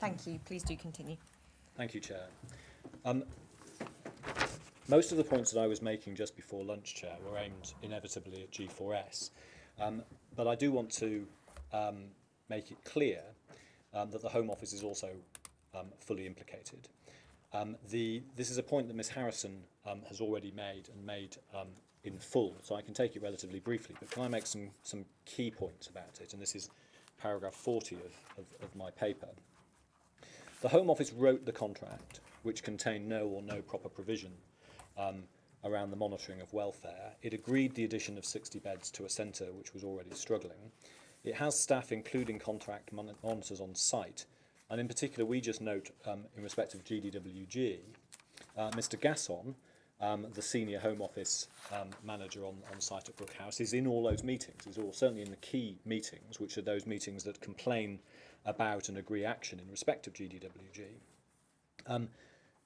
Thank you. Please do continue. Thank you, Chair. Most of the points that I was making just before lunch, Chair, were aimed inevitably at G4S, but I do want to make it clear that the Home Office is also fully implicated. This is a point that Ms Harrison has already made and made in full, so I can take it relatively briefly, but can I make some key points about it? And this is paragraph 40 of my paper. The Home Office wrote the contract, which contained no or no proper provision around the monitoring of welfare. It agreed the addition of 60 beds to a centre which was already struggling. It has staff, including contract monitors on site, and in particular we just note, in respect of GDWG, Mr Gasson, the senior Home Office manager on site at Brook House, is in all those meetings. He's certainly in the key meetings, which are those meetings that complain about and agree action in respect of GDWG.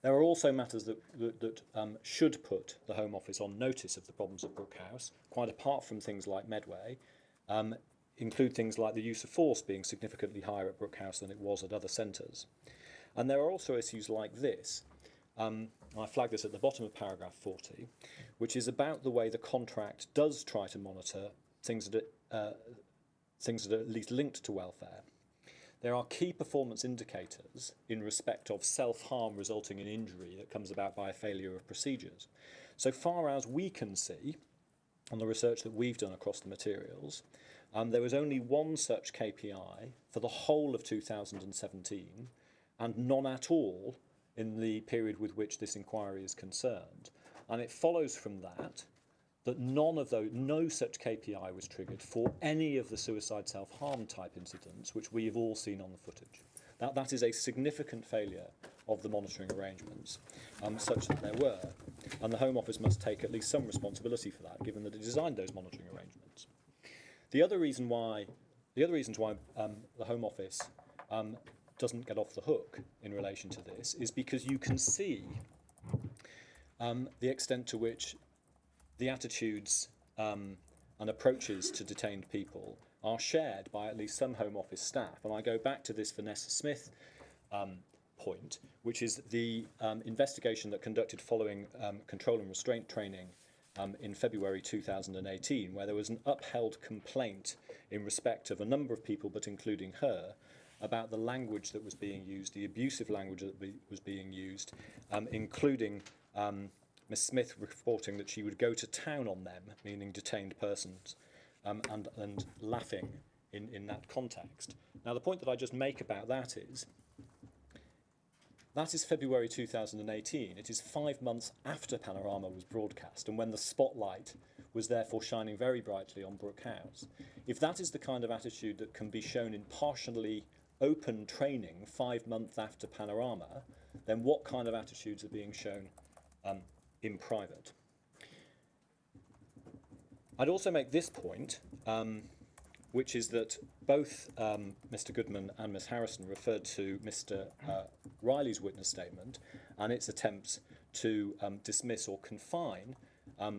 There are also matters that should put the Home Office on notice of the problems at Brook House, quite apart from things like Medway, include things like the use of force being significantly higher at Brook House than it was at other centres. And there are also issues like this. I flag this at the bottom of paragraph 40, which is about the way the contract does try to monitor things that are at least linked to welfare. There are key performance indicators in respect of self-harm resulting in injury that comes about by a failure of procedures. So far as we can see, on the research that we've done across the materials, there was only one such KPI for the whole of 2017, and none at all in the period with which this inquiry is concerned. And it follows from that no such KPI was triggered for any of the suicide self-harm type incidents which we have all seen on the footage. That is a significant failure of the monitoring arrangements, such that there were, and the Home Office must take at least some responsibility for that, given that it designed those monitoring arrangements. The other reasons why the Home Office doesn't get off the hook in relation to this is because you can see the extent to which the attitudes and approaches to detained people are shared by at least some Home Office staff. And I go back to this Vanessa Smith point, which is the investigation that conducted following control and restraint training in February 2018, where there was an upheld complaint in respect of a number of people, but including her, about the language that was being used, the abusive language that was being used, including Ms Smith reporting that she would go to town on them, meaning detained persons, and laughing in that context. Now, the point that I just make about that is February 2018. It is 5 months after Panorama was broadcast and when the spotlight was therefore shining very brightly on Brook House. If that is the kind of attitude that can be shown in partially open training 5 months after Panorama, then what kind of attitudes are being shown in private? I'd also make this point, which is that both Mr Goodman and Ms Harrison referred to Mr Riley's witness statement and its attempts to dismiss or confine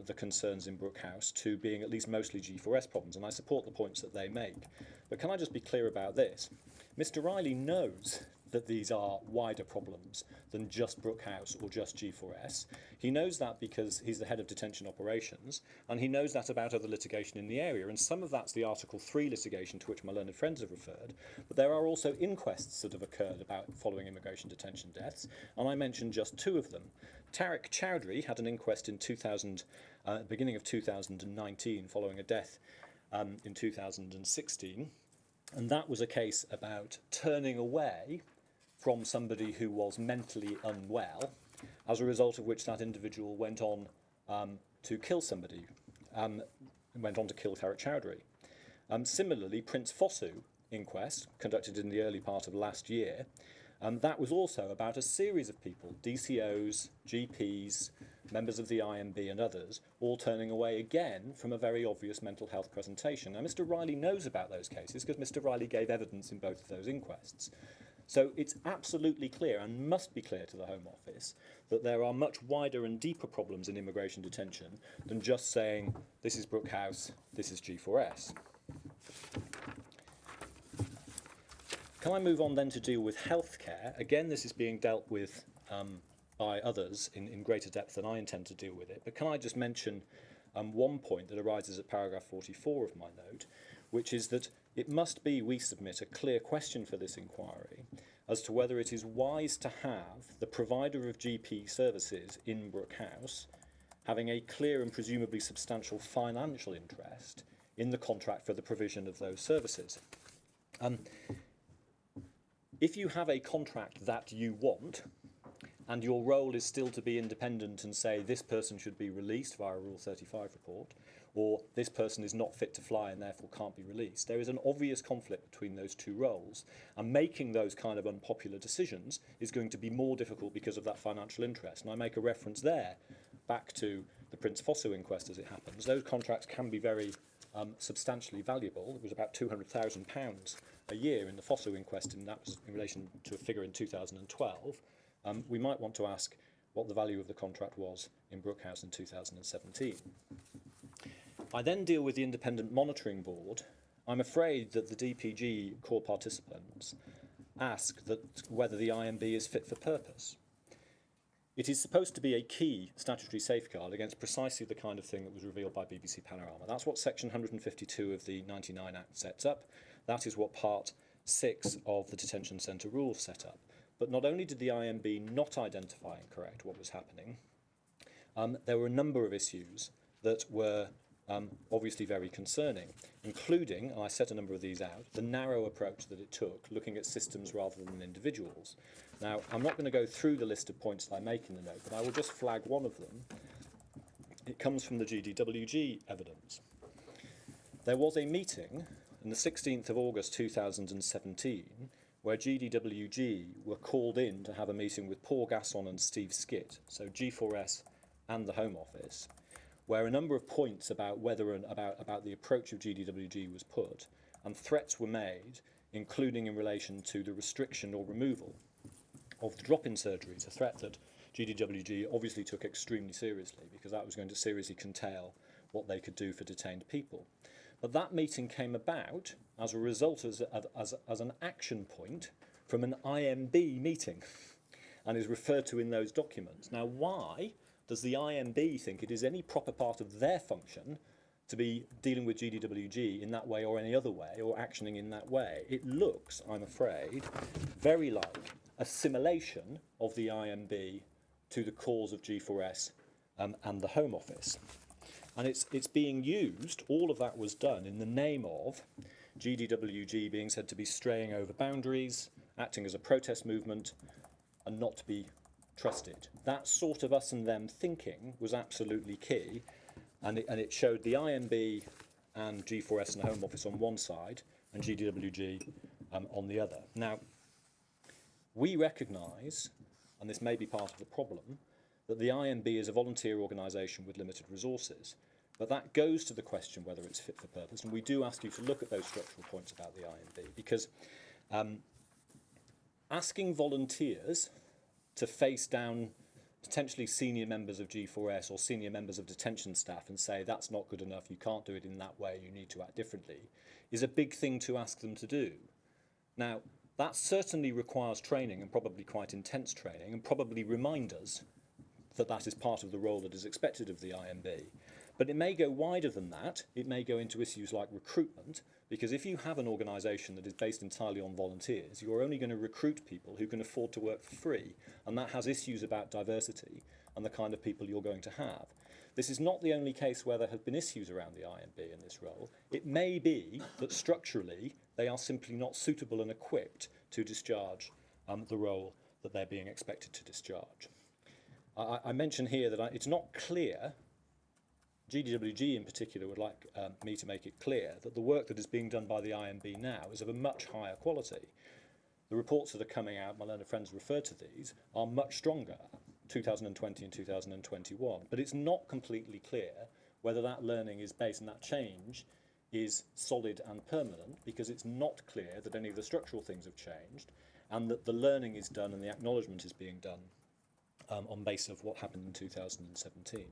the concerns in Brook House to being at least mostly G4S problems, and I support the points that they make. But can I just be clear about this? Mr Riley knows that these are wider problems than just Brook House or just G4S. He knows that because he's the head of detention operations, and he knows that about other litigation in the area, and some of that's the Article 3 litigation to which my learned friends have referred, but there are also inquests that have occurred about following immigration detention deaths, and I mentioned just two of them. Tariq Chowdhury had an inquest in beginning of 2019 following a death in 2016, and that was a case about turning away from somebody who was mentally unwell, as a result of which that individual went on to kill somebody, went on to kill Tariq Chowdhury. Similarly, Prince Fosu inquest, conducted in the early part of last year, that was also about a series of people, DCOs, GPs, members of the IMB and others, all turning away again from a very obvious mental health presentation. Now, Mr Riley knows about those cases because Mr Riley gave evidence in both of those inquests. So it's absolutely clear, and must be clear to the Home Office, that there are much wider and deeper problems in immigration detention than just saying, this is Brook House, this is G4S. Can I move on then to deal with healthcare? Again, this is being dealt with by others in greater depth than I intend to deal with it. But can I just mention one point that arises at paragraph 44 of my note, which is that it must be, we submit, a clear question for this inquiry as to whether it is wise to have the provider of GP services in Brook House having a clear and presumably substantial financial interest in the contract for the provision of those services. If you have a contract that you want, and your role is still to be independent and say this person should be released via a Rule 35 report, or this person is not fit to fly and therefore can't be released, there is an obvious conflict between those two roles, and making those kind of unpopular decisions is going to be more difficult because of that financial interest. And I make a reference there back to the Prince Fosso inquest as it happens. Those contracts can be very substantially valuable. It was about £200,000 a year in the Fosso inquest, and that was in relation to a figure in 2012. We might want to ask what the value of the contract was in Brook House in 2017. I then deal with the Independent Monitoring Board. I'm afraid that the DPG core participants ask that whether the IMB is fit for purpose. It is supposed to be a key statutory safeguard against precisely the kind of thing that was revealed by BBC Panorama. That's what Section 152 of the 99 Act sets up. That is what Part 6 of the Detention Centre rules set up. But not only did the IMB not identify and correct what was happening, there were a number of issues that were obviously very concerning, including, and I set a number of these out, the narrow approach that it took, looking at systems rather than individuals. Now, I'm not going to go through the list of points that I make in the note, but I will just flag one of them. It comes from the GDWG evidence. There was a meeting on the 16th of August 2017 where GDWG were called in to have a meeting with Paul Gasson and Steve Skitt, so G4S and the Home Office, where a number of points about whether and about the approach of GDWG was put, and threats were made, including in relation to the restriction or removal of the drop-in surgeries, a threat that GDWG obviously took extremely seriously because that was going to seriously curtail what they could do for detained people. But that meeting came about as a result as an action point from an IMB meeting and is referred to in those documents. Now, why does the IMB think it is any proper part of their function to be dealing with GDWG in that way or any other way or actioning in that way? It looks, I'm afraid, very like assimilation of the IMB to the cause of G4S and the Home Office. And it's being used, all of that was done in the name of GDWG being said to be straying over boundaries, acting as a protest movement, and not to be trusted. That sort of us and them thinking was absolutely key, and it showed the IMB and G4S and the Home Office on one side, and GDWG on the other. Now, we recognise, and this may be part of the problem, that the IMB is a volunteer organisation with limited resources. But that goes to the question whether it's fit for purpose, and we do ask you to look at those structural points about the IMB, because asking volunteers to face down potentially senior members of G4S or senior members of detention staff and say that's not good enough, you can't do it in that way, you need to act differently, is a big thing to ask them to do. Now, that certainly requires training, and probably quite intense training, and probably reminders that that is part of the role that is expected of the IMB. But it may go wider than that. It may go into issues like recruitment, because if you have an organisation that is based entirely on volunteers, you're only going to recruit people who can afford to work for free, and that has issues about diversity and the kind of people you're going to have. This is not the only case where there have been issues around the IMB in this role. It may be that structurally they are simply not suitable and equipped to discharge the role that they're being expected to discharge. I mention here that it's not clear, GDWG in particular would like me to make it clear that the work that is being done by the IMB now is of a much higher quality. The reports that are coming out, my learned friends referred to these, are much stronger, 2020 and 2021. But it's not completely clear whether that learning is based and that change is solid and permanent, because it's not clear that any of the structural things have changed and that the learning is done and the acknowledgement is being done on basis of what happened in 2017.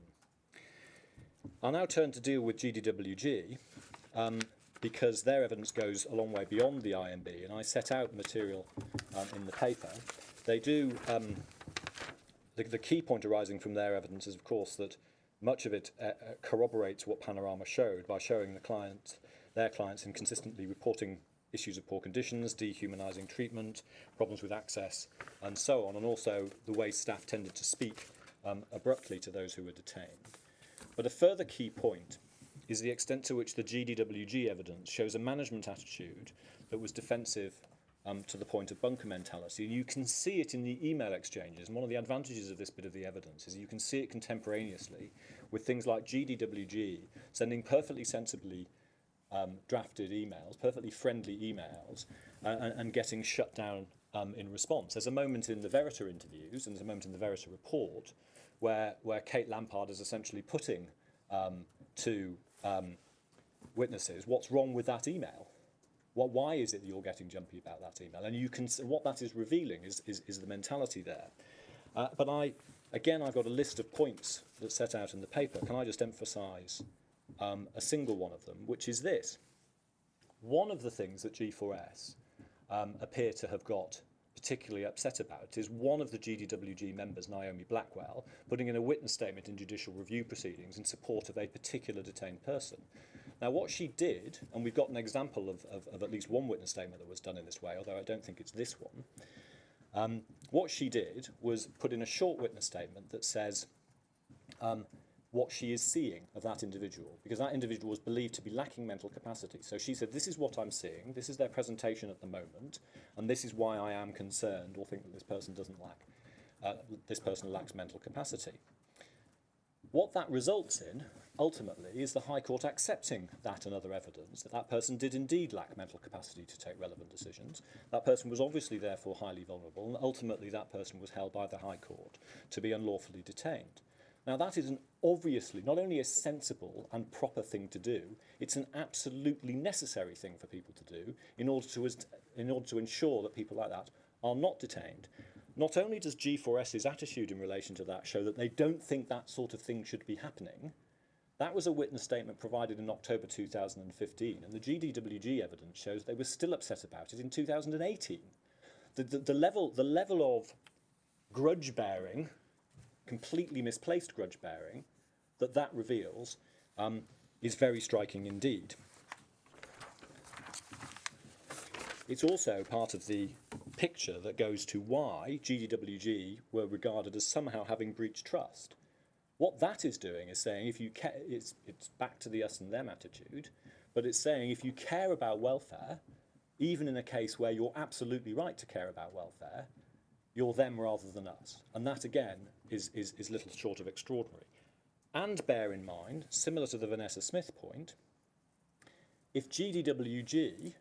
I'll now turn to deal with GDWG. because their evidence goes a long way beyond the IMB, and I set out material in the paper. They do, the key point arising from their evidence is, of course, that much of it corroborates what Panorama showed by showing their clients inconsistently reporting issues of poor conditions, dehumanising treatment, problems with access, and so on, and also the way staff tended to speak abruptly to those who were detained. But a further key point is the extent to which the GDWG evidence shows a management attitude that was defensive to the point of bunker mentality. And you can see it in the email exchanges, and one of the advantages of this bit of the evidence is you can see it contemporaneously with things like GDWG sending perfectly sensibly drafted emails, perfectly friendly emails, and getting shut down in response. There's a moment in the Verita interviews, and there's a moment in the Verita report, where Kate Lampard is essentially putting to witnesses, what's wrong with that email? Why is it that you're getting jumpy about that email? And you can what that is revealing is the mentality there. But I've got a list of points that's set out in the paper. Can I just emphasise a single one of them, which is this. One of the things that G4S appear to have got particularly upset about is one of the GDWG members, Naomi Blackwell, putting in a witness statement in judicial review proceedings in support of a particular detained person. Now, what she did, and we've got an example of at least one witness statement that was done in this way, although I don't think it's this one, what she did was put in a short witness statement that says what she is seeing of that individual, because that individual was believed to be lacking mental capacity. So she said, this is what I'm seeing, this is their presentation at the moment, and this is why I am concerned or think that this person doesn't lack, this person lacks mental capacity. What that results in, ultimately, is the High Court accepting that and other evidence that that person did indeed lack mental capacity to take relevant decisions. That person was obviously therefore highly vulnerable, and ultimately that person was held by the High Court to be unlawfully detained. Now, that is obviously not only a sensible and proper thing to do, it's an absolutely necessary thing for people to do in order to ensure that people like that are not detained. Not only does G4S's attitude in relation to that show that they don't think that sort of thing should be happening, that was a witness statement provided in October 2015, and the GDWG evidence shows they were still upset about it in 2018. The level of grudge-bearing, completely misplaced grudge-bearing, that reveals is very striking indeed. It's also part of the picture that goes to why GDWG were regarded as somehow having breached trust. What that is doing is saying, if you care, it's back to the us and them attitude, but it's saying if you care about welfare, even in a case where you're absolutely right to care about welfare, you're them rather than us. And that, again, is little short of extraordinary. And bear in mind, similar to the Vanessa Smith point, if GDWG,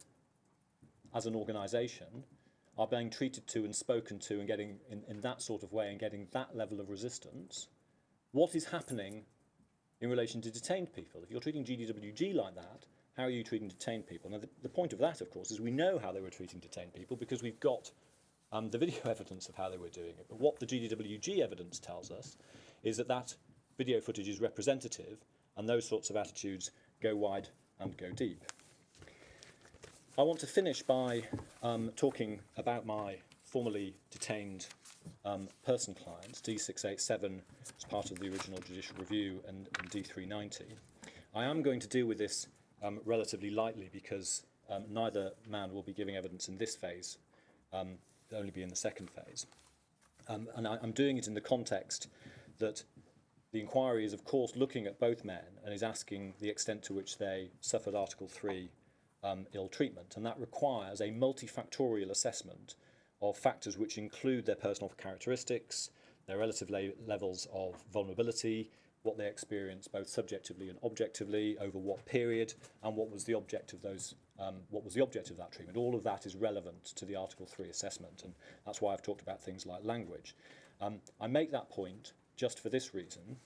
as an organisation, are being treated to and spoken to and getting in that sort of way and getting that level of resistance, what is happening in relation to detained people? If you're treating GDWG like that, how are you treating detained people? Now, the point of that, of course, is we know how they were treating detained people because we've got the video evidence of how they were doing it. But what the GDWG evidence tells us is that video footage is representative, and those sorts of attitudes go wide and go deep. I want to finish by talking about my formerly detained person clients, D687 as part of the original judicial review and D390. I am going to deal with this relatively lightly because neither man will be giving evidence in this phase, they'll only be in the second phase. And I'm doing it in the context that the inquiry is, of course, looking at both men and is asking the extent to which they suffered Article 3 ill treatment, and that requires a multifactorial assessment of factors which include their personal characteristics, their relative levels of vulnerability, what they experienced both subjectively and objectively, over what period, and what was the object of those. What was the object of that treatment? All of that is relevant to the Article 3 assessment, and that's why I've talked about things like language. I make that point just for this reason.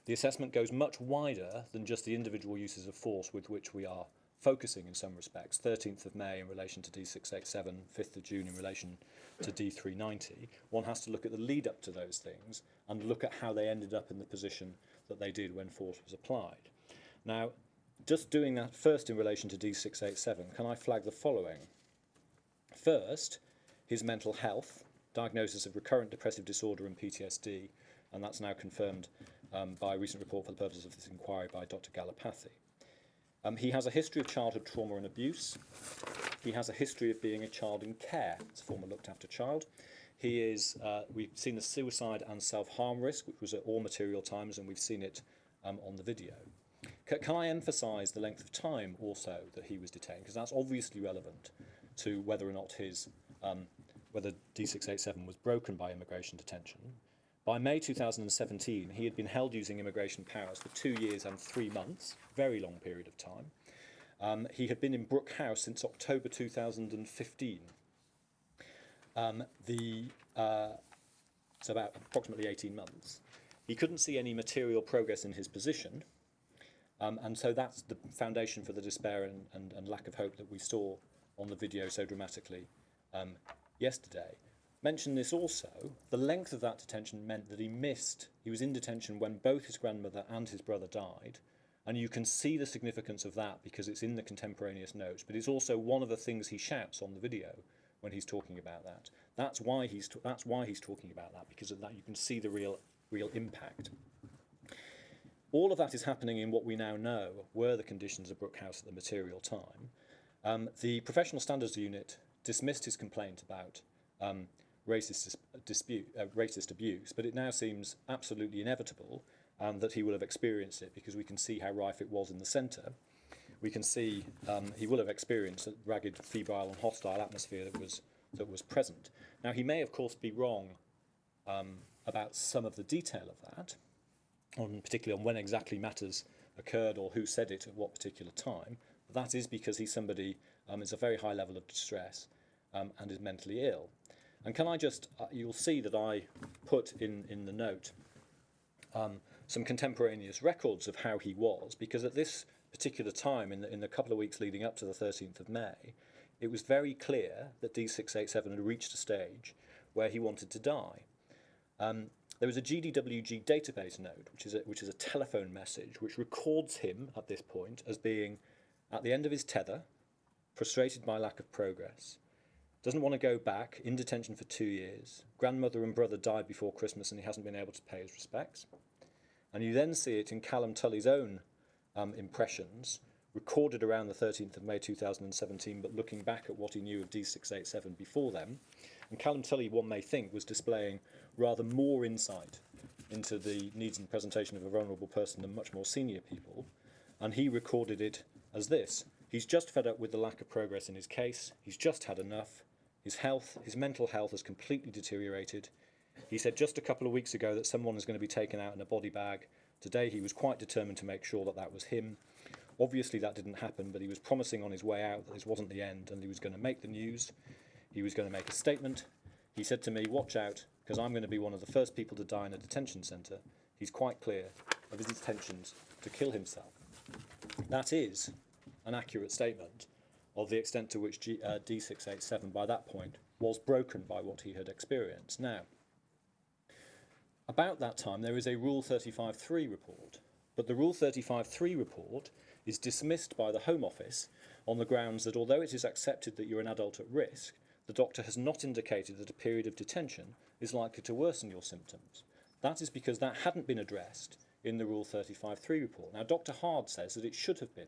The assessment goes much wider than just the individual uses of force with which we are focusing in some respects. 13th of May in relation to D687, 5th of June in relation to D390. One has to look at the lead up to those things and look at how they ended up in the position that they did when force was applied. Now, just doing that first in relation to D687, can I flag the following? First, his mental health, diagnosis of recurrent depressive disorder and PTSD, and that's now confirmed by a recent report for the purposes of this inquiry by Dr. Galapathy. He has a history of childhood trauma and abuse. He has a history of being a child in care, as a former looked after child. He is, we've seen the suicide and self-harm risk, which was at all material times, and we've seen it on the video. Can I emphasise the length of time also that he was detained? Because that's obviously relevant to whether or not his, whether D687 was broken by immigration detention. By May 2017, he had been held using immigration powers for 2 years and 3 months, very long period of time. He had been in Brook House since October 2015. So about approximately 18 months. He couldn't see any material progress in his position, and so that's the foundation for the despair and lack of hope that we saw on the video so dramatically yesterday. Mention this also, the length of that detention meant that he was in detention when both his grandmother and his brother died, and you can see the significance of that because it's in the contemporaneous notes, but it's also one of the things he shouts on the video when he's talking about that. That's why he's talking about that, because of that you can see the real impact. All of that is happening in what we now know were the conditions of Brook House at the material time. The Professional Standards Unit dismissed his complaint about racist abuse, but it now seems absolutely inevitable that he will have experienced it, because we can see how rife it was in the centre. We can see he will have experienced a ragged, febrile and hostile atmosphere that was present. Now, he may, of course, be wrong about some of the detail of that, particularly on when exactly matters occurred or who said it at what particular time. But that is because he's somebody is a very high level of distress and is mentally ill. And can I just, you'll see that I put in the note some contemporaneous records of how he was, because at this particular time, in the couple of weeks leading up to the 13th of May, it was very clear that D687 had reached a stage where he wanted to die. There was a GDWG database note, which is a telephone message, which records him at this point as being at the end of his tether, frustrated by lack of progress, doesn't want to go back, in detention for 2 years. Grandmother and brother died before Christmas and he hasn't been able to pay his respects. And you then see it in Callum Tully's own impressions, recorded around the 13th of May 2017, but looking back at what he knew of D687 before then. And Callum Tully, one may think, was displaying rather more insight into the needs and presentation of a vulnerable person than much more senior people. And he recorded it as this: he's just fed up with the lack of progress in his case. He's just had enough. His mental health has completely deteriorated. He said just a couple of weeks ago that someone is going to be taken out in a body bag. Today he was quite determined to make sure that that was him. Obviously that didn't happen, but he was promising on his way out that this wasn't the end and he was going to make the news. He was going to make a statement. He said to me, watch out, because I'm going to be one of the first people to die in a detention centre. He's quite clear of his intentions to kill himself. That is an accurate statement of the extent to which D687 by that point was broken by what he had experienced. Now, about that time there is a Rule 35.3 report, but the Rule 35.3 report is dismissed by the Home Office on the grounds that although it is accepted that you're an adult at risk, the doctor has not indicated that a period of detention is likely to worsen your symptoms. That is because that hadn't been addressed in the Rule 35.3 report. Now, Dr. Hard says that it should have been,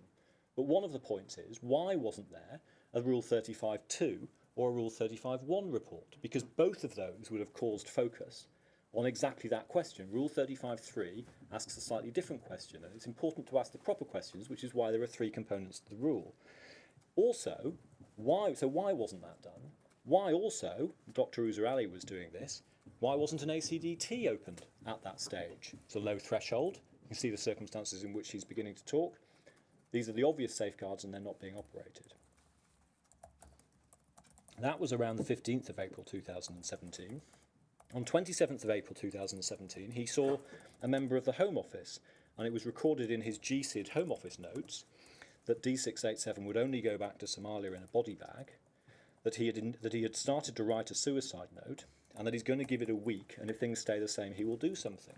but one of the points is, why wasn't there a Rule 35.2 or a Rule 35.1 report? Because both of those would have caused focus on exactly that question. Rule 35.3 asks a slightly different question, and it's important to ask the proper questions, which is why there are 3 components to the rule. Also, why wasn't that done? Why also, Dr. Uzer Ali was doing this, why wasn't an ACDT opened at that stage? It's a low threshold. You can see the circumstances in which he's beginning to talk. These are the obvious safeguards and they're not being operated. That was around the 15th of April 2017. On 27th of April 2017, he saw a member of the Home Office, and it was recorded in his GSID Home Office notes that D687 would only go back to Somalia in a body bag, that he had started to write a suicide note, and that he's going to give it a week, and if things stay the same, he will do something.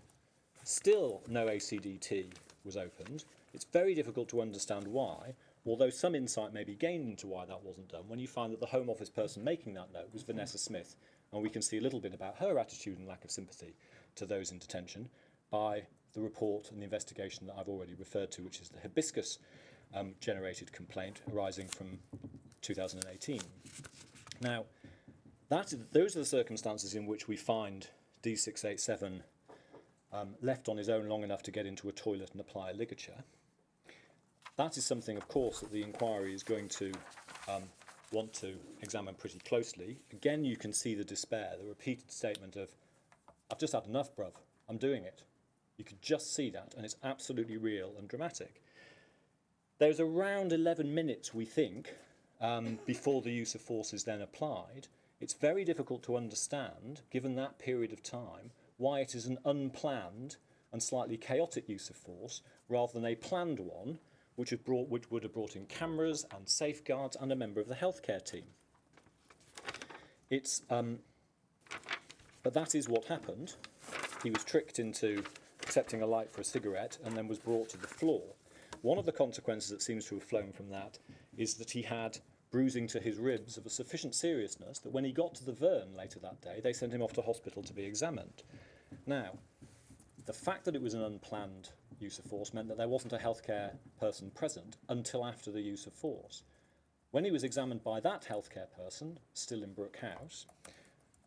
Still no ACDT was opened. It's very difficult to understand why, although some insight may be gained into why that wasn't done when you find that the Home Office person making that note was Vanessa Smith, and we can see a little bit about her attitude and lack of sympathy to those in detention by the report and the investigation that I've already referred to, which is the hibiscus generated complaint arising from 2018. Now, those are the circumstances in which we find D687 left on his own long enough to get into a toilet and apply a ligature. That is something, of course, that the inquiry is going to want to examine pretty closely. Again, you can see the despair, the repeated statement of, I've just had enough, bruv, I'm doing it. You could just see that, and it's absolutely real and dramatic. There's around 11 minutes, we think, before the use of force is then applied. It's very difficult to understand, given that period of time, why it is an unplanned and slightly chaotic use of force rather than a planned one, which would have brought in cameras and safeguards and a member of the healthcare team. But that is what happened. He was tricked into accepting a light for a cigarette and then was brought to the floor. One of the consequences that seems to have flown from that is that he had bruising to his ribs of a sufficient seriousness that when he got to the Verne later that day, they sent him off to hospital to be examined. Now, the fact that it was an unplanned use of force meant that there wasn't a healthcare person present until after the use of force. When he was examined by that healthcare person, still in Brook House,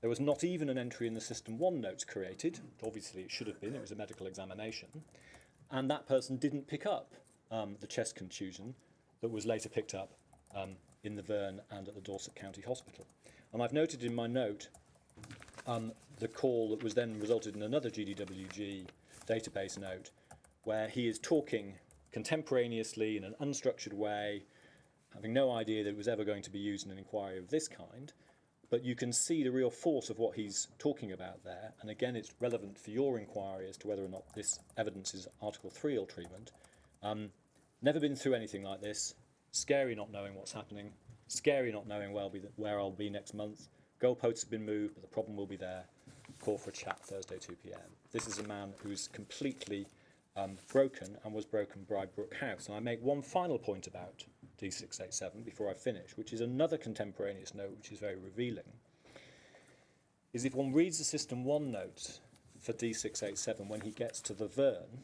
there was not even an entry in the System 1 notes created. Obviously it should have been, it was a medical examination. And that person didn't pick up the chest contusion that was later picked up in the Verne and at the Dorset County Hospital. And I've noted in my note the call that was then resulted in another GDWG database note where he is talking contemporaneously in an unstructured way, having no idea that it was ever going to be used in an inquiry of this kind. But you can see the real force of what he's talking about there. And again, it's relevant for your inquiry as to whether or not this evidence is Article 3 ill treatment. Never been through anything like this. Scary not knowing what's happening. Scary not knowing where I'll be next month. Goalposts have been moved, but the problem will be there. Call for a chat Thursday 2 p.m. This is a man who's completely broken and was broken by Brook House. And I make one final point about D687 before I finish, which is another contemporaneous note which is very revealing, is if one reads the System 1 notes for D687 when he gets to the Verne,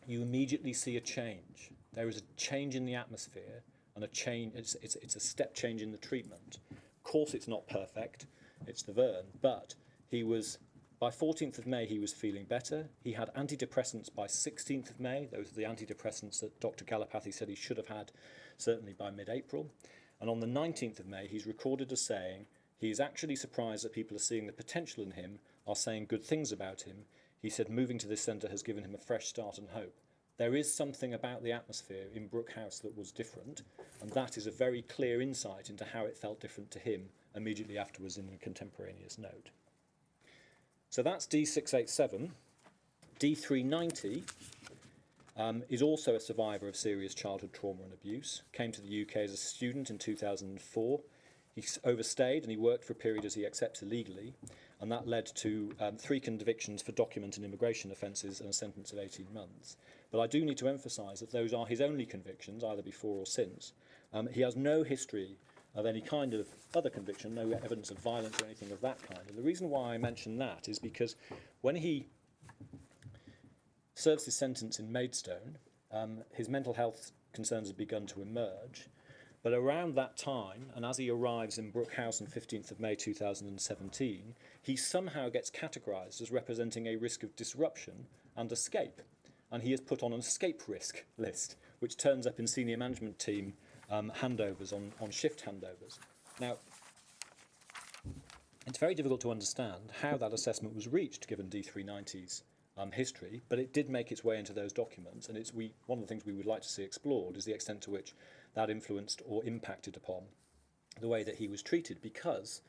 you immediately see a change. There is a change in the atmosphere and a change. It's a step change in the treatment. Of course it's not perfect, it's the Verne, but by 14th of May he was feeling better. He had antidepressants by 16th of May. Those are the antidepressants that Dr. Galapathy said he should have had certainly by mid-April. And on the 19th of May he's recorded as saying he is actually surprised that people are seeing the potential in him, are saying good things about him. He said moving to this centre has given him a fresh start and hope. There is something about the atmosphere in Brook House that was different, and that is a very clear insight into how it felt different to him immediately afterwards in a contemporaneous note. So that's D687. D390 is also a survivor of serious childhood trauma and abuse. Came to the UK as a student in 2004. He overstayed and he worked for a period as he accepts illegally, and that led to 3 convictions for document and immigration offences and a sentence of 18 months. But I do need to emphasise that those are his only convictions, either before or since. He has no history of any kind of other conviction, no evidence of violence or anything of that kind. And the reason why I mention that is because when he serves his sentence in Maidstone, his mental health concerns have begun to emerge. But around that time, and as he arrives in Brook House on 15th of May 2017, he somehow gets categorised as representing a risk of disruption and escape. And he is put on an escape risk list, which turns up in senior management team handovers, on shift handovers. Now, it's very difficult to understand how that assessment was reached, given D390's history, but it did make its way into those documents, and one of the things we would like to see explored is the extent to which that influenced or impacted upon the way that he was treated, because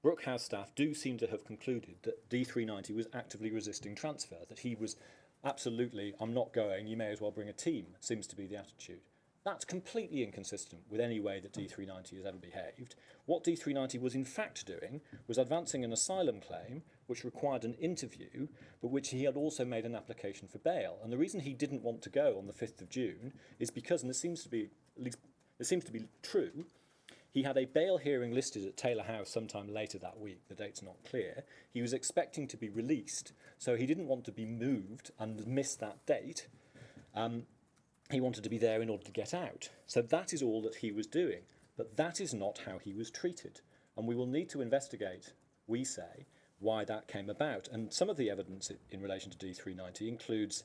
Brook House staff do seem to have concluded that D390 was actively resisting transfer, that he was absolutely, I'm not going, you may as well bring a team, seems to be the attitude. That's completely inconsistent with any way that D390 has ever behaved. What D390 was in fact doing was advancing an asylum claim which required an interview, but which he had also made an application for bail. And the reason he didn't want to go on the 5th of June is because, and this seems to be, at least it seems to be true, he had a bail hearing listed at Taylor House sometime later that week. The date's not clear. He was expecting to be released, so he didn't want to be moved and miss that date. He wanted to be there in order to get out. So that is all that he was doing. But that is not how he was treated. And we will need to investigate, we say, why that came about. And some of the evidence in relation to D390 includes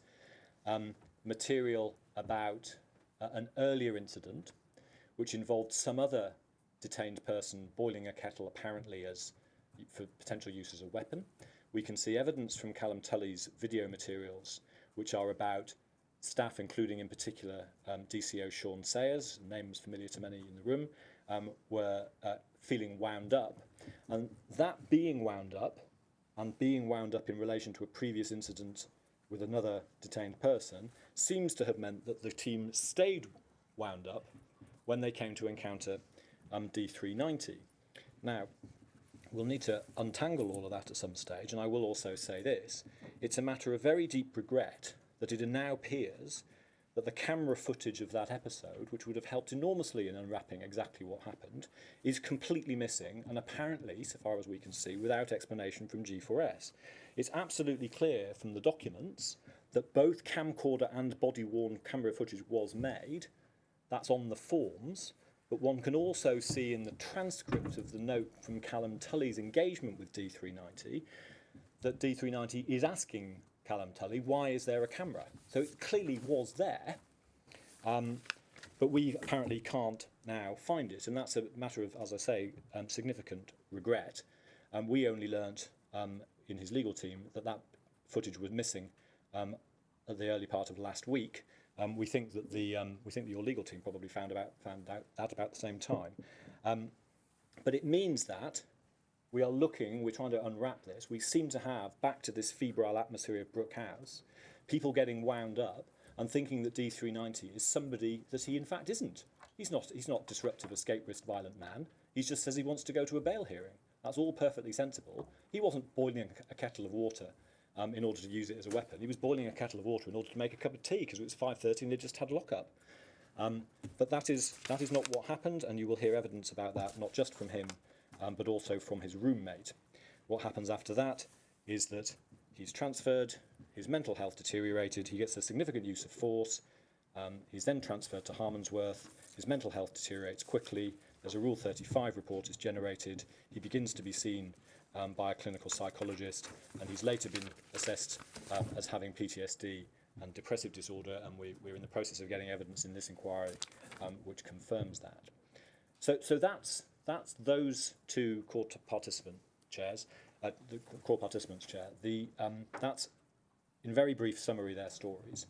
material about an earlier incident which involved some other detained person boiling a kettle apparently as for potential use as a weapon. We can see evidence from Callum Tully's video materials which are about staff, including in particular DCO Sean Sayers, names familiar to many in the room, were feeling wound up. And that being wound up, and being wound up in relation to a previous incident with another detained person, seems to have meant that the team stayed wound up when they came to encounter D390. Now, we'll need to untangle all of that at some stage, and I will also say this. It's a matter of very deep regret that it now appears that the camera footage of that episode, which would have helped enormously in unwrapping exactly what happened, is completely missing and apparently, so far as we can see, without explanation from G4S. It's absolutely clear from the documents that both camcorder and body-worn camera footage was made. That's on the forms, but one can also see in the transcript of the note from Callum Tully's engagement with D390 that D390 is asking Callum Tully, why is there a camera? So it clearly was there, but we apparently can't now find it, and that's a matter of, as I say, significant regret. We only learnt in his legal team that that footage was missing at the early part of last week. We think that your legal team probably found out that about the same time, but it means that we're trying to unwrap this. We seem to have, back to this febrile atmosphere of Brook House, people getting wound up and thinking that D390 is somebody that he in fact isn't. He's not disruptive, escape risk, violent man. He just says he wants to go to a bail hearing. That's all perfectly sensible. He wasn't boiling a kettle of water in order to use it as a weapon. He was boiling a kettle of water in order to make a cup of tea because it was 5:30 and they just had lockup. But that is not what happened, and you will hear evidence about that, not just from him, but also from his roommate. What happens after that is that he's transferred, his mental health deteriorated, he gets a significant use of force, he's then transferred to Harmondsworth, his mental health deteriorates quickly, there's a Rule 35 report is generated, he begins to be seen by a clinical psychologist, and he's later been assessed as having PTSD and depressive disorder, and we're in the process of getting evidence in this inquiry which confirms that. So that's those two core participant chairs, the core participants chair. That's, in very brief summary, their stories.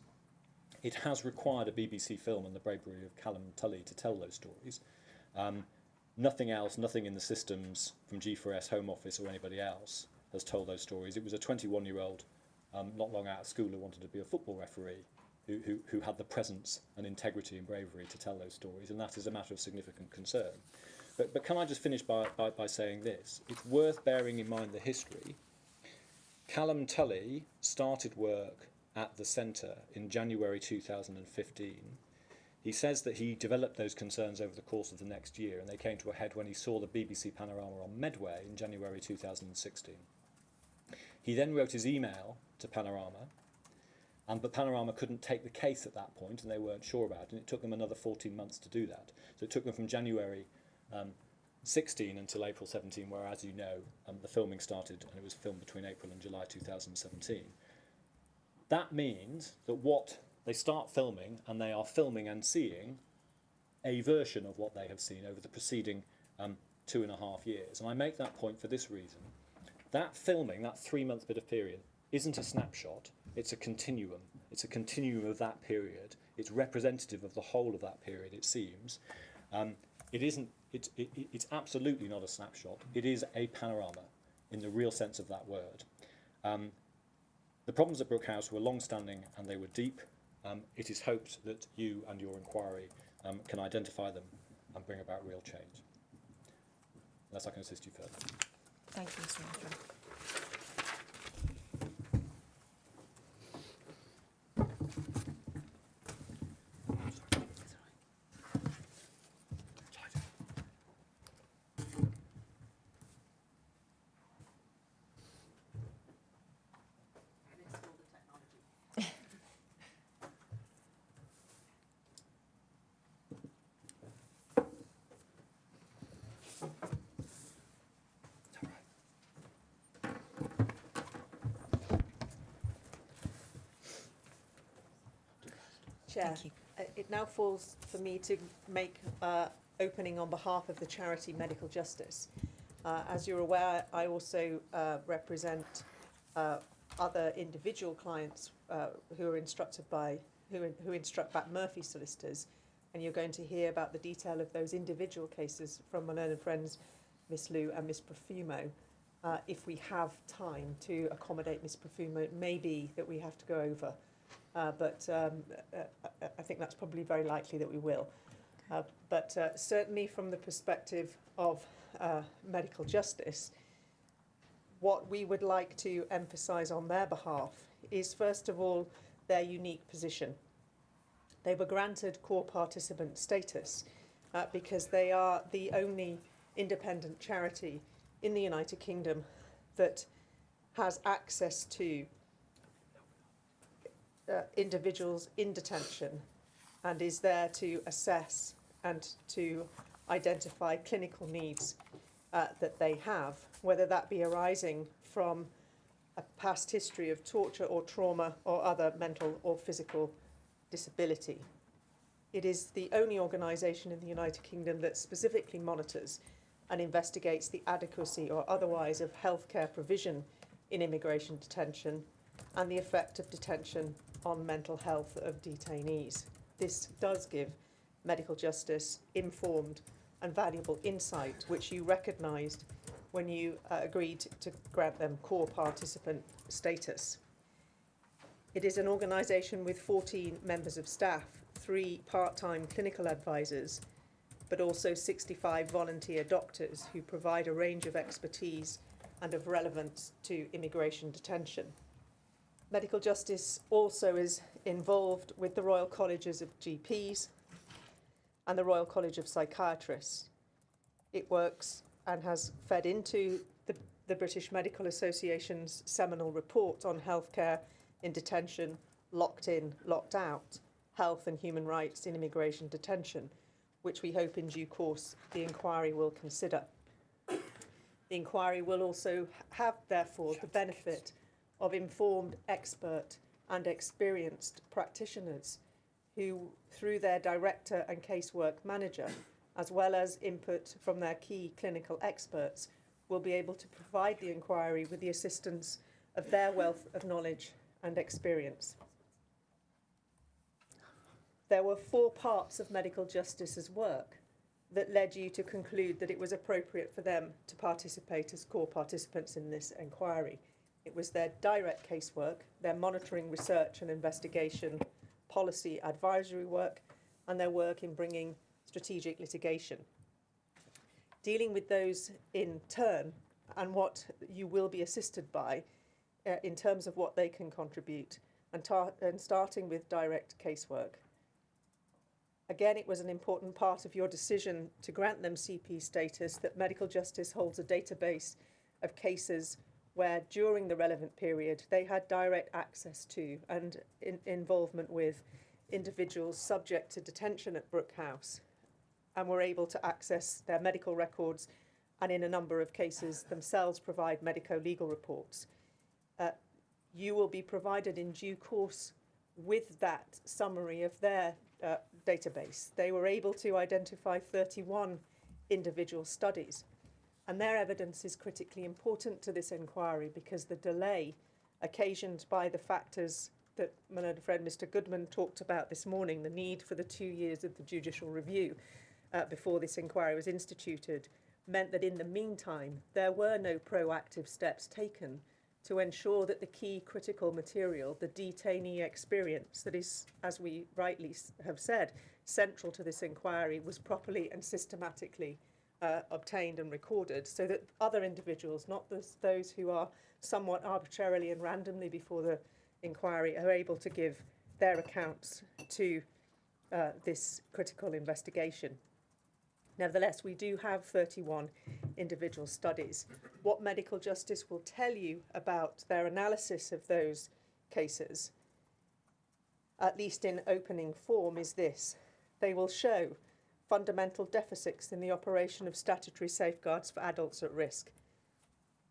It has required a BBC film and the bravery of Callum Tully to tell those stories. Nothing else, nothing in the systems from G4S, Home Office or anybody else has told those stories. It was a 21-year-old, not long out of school, who wanted to be a football referee, who had the presence and integrity and bravery to tell those stories, and that is a matter of significant concern. But can I just finish by saying this? It's worth bearing in mind the history. Callum Tully started work at the centre in January 2015. He says that he developed those concerns over the course of the next year, and they came to a head when he saw the BBC panorama on Medway in January 2016. He then wrote his email to Panorama, but Panorama couldn't take the case at that point, and they weren't sure about it, and it took them another 14 months to do that. So it took them from January 16 until April 17, where, as you know, the filming started, and it was filmed between April and July 2017. That means that they start filming, and they are filming and seeing a version of what they have seen over the preceding 2.5 years. And I make that point for this reason. That filming, that 3-month bit of period, isn't a snapshot, it's a continuum. It's a continuum of that period. It's representative of the whole of that period, it seems. It's absolutely not a snapshot. It is a panorama in the real sense of that word. The problems at Brook House were long-standing and they were deep. It is hoped that you and your inquiry can identify them and bring about real change. Unless I can assist you further. Thank you, Mr. Minister. Chair. Thank you. It now falls for me to make opening on behalf of the charity Medical Justice. As you're aware, I also represent other individual clients who are instructed by who instruct back Murphy solicitors, and you're going to hear about the detail of those individual cases from my learned friends, Miss Liu and Miss Profumo. If we have time to accommodate Miss Profumo, it may be that we have to go over, but I think that's probably very likely that we will. But certainly from the perspective of medical justice, what we would like to emphasise on their behalf is, first of all, their unique position. They were granted core participant status because they are the only independent charity in the United Kingdom that has access to individuals in detention and is there to assess and to identify clinical needs that they have, whether that be arising from a past history of torture or trauma or other mental or physical disability. It is the only organisation in the United Kingdom that specifically monitors and investigates the adequacy or otherwise of healthcare provision in immigration detention and the effect of detention on mental health of detainees. This does give medical justice informed and valuable insight, which you recognised when you agreed to grant them core participant status. It is an organisation with 14 members of staff, 3 part-time clinical advisors, but also 65 volunteer doctors who provide a range of expertise and of relevance to immigration detention. Medical justice also is involved with the Royal Colleges of GPs and the Royal College of Psychiatrists. It works and has fed into the British Medical Association's seminal report on healthcare in detention, locked in, locked out, health and human rights in immigration detention, which we hope in due course the inquiry will consider. The inquiry will also have, therefore, the benefit of informed, expert and experienced practitioners who, through their director and casework manager, as well as input from their key clinical experts, will be able to provide the inquiry with the assistance of their wealth of knowledge and experience. There were 4 parts of medical justice's work that led you to conclude that it was appropriate for them to participate as core participants in this inquiry. It was their direct casework, their monitoring, research and investigation, policy advisory work, and their work in bringing strategic litigation. Dealing with those in turn and what you will be assisted by in terms of what they can contribute, and starting with direct casework. Again, it was an important part of your decision to grant them CP status that medical justice holds a database of cases where during the relevant period they had direct access to and involvement with individuals subject to detention at Brook House and were able to access their medical records and in a number of cases themselves provide medico-legal reports. You will be provided in due course with that summary of their database. They were able to identify 31 individual studies, and their evidence is critically important to this inquiry because the delay occasioned by the factors that my learned friend Mr. Goodman talked about this morning, the need for the 2 years of the judicial review before this inquiry was instituted, meant that in the meantime there were no proactive steps taken to ensure that the key critical material, the detainee experience that is, as we rightly have said, central to this inquiry, was properly and systematically obtained and recorded so that other individuals, not those who are somewhat arbitrarily and randomly before the inquiry, are able to give their accounts to this critical investigation. Nevertheless, we do have 31 individual studies. What medical justice will tell you about their analysis of those cases, at least in opening form, is this. They will show fundamental deficits in the operation of statutory safeguards for adults at risk.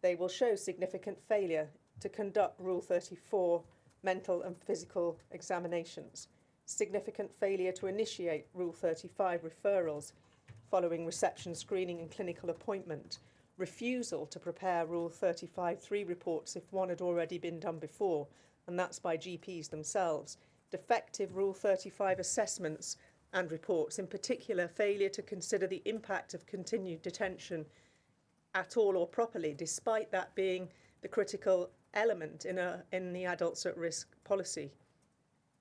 They will show significant failure to conduct Rule 34 mental and physical examinations, significant failure to initiate Rule 35 referrals following reception, screening and clinical appointment, refusal to prepare Rule 35(3) reports if one had already been done before, and that's by GPs themselves, defective Rule 35 assessments and reports, in particular failure to consider the impact of continued detention at all or properly, despite that being the critical element in the adults at risk policy.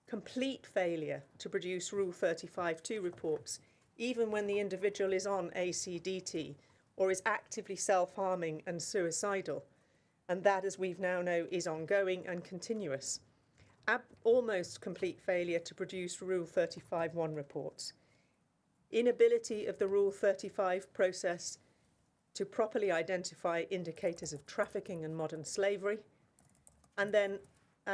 Complete failure to produce Rule 35(2) reports, even when the individual is on ACDT or is actively self-harming and suicidal. And that, as we've now know, is ongoing and continuous. Almost complete failure to produce Rule 35(1) reports. Inability of the Rule 35 process to properly identify indicators of trafficking and modern slavery. And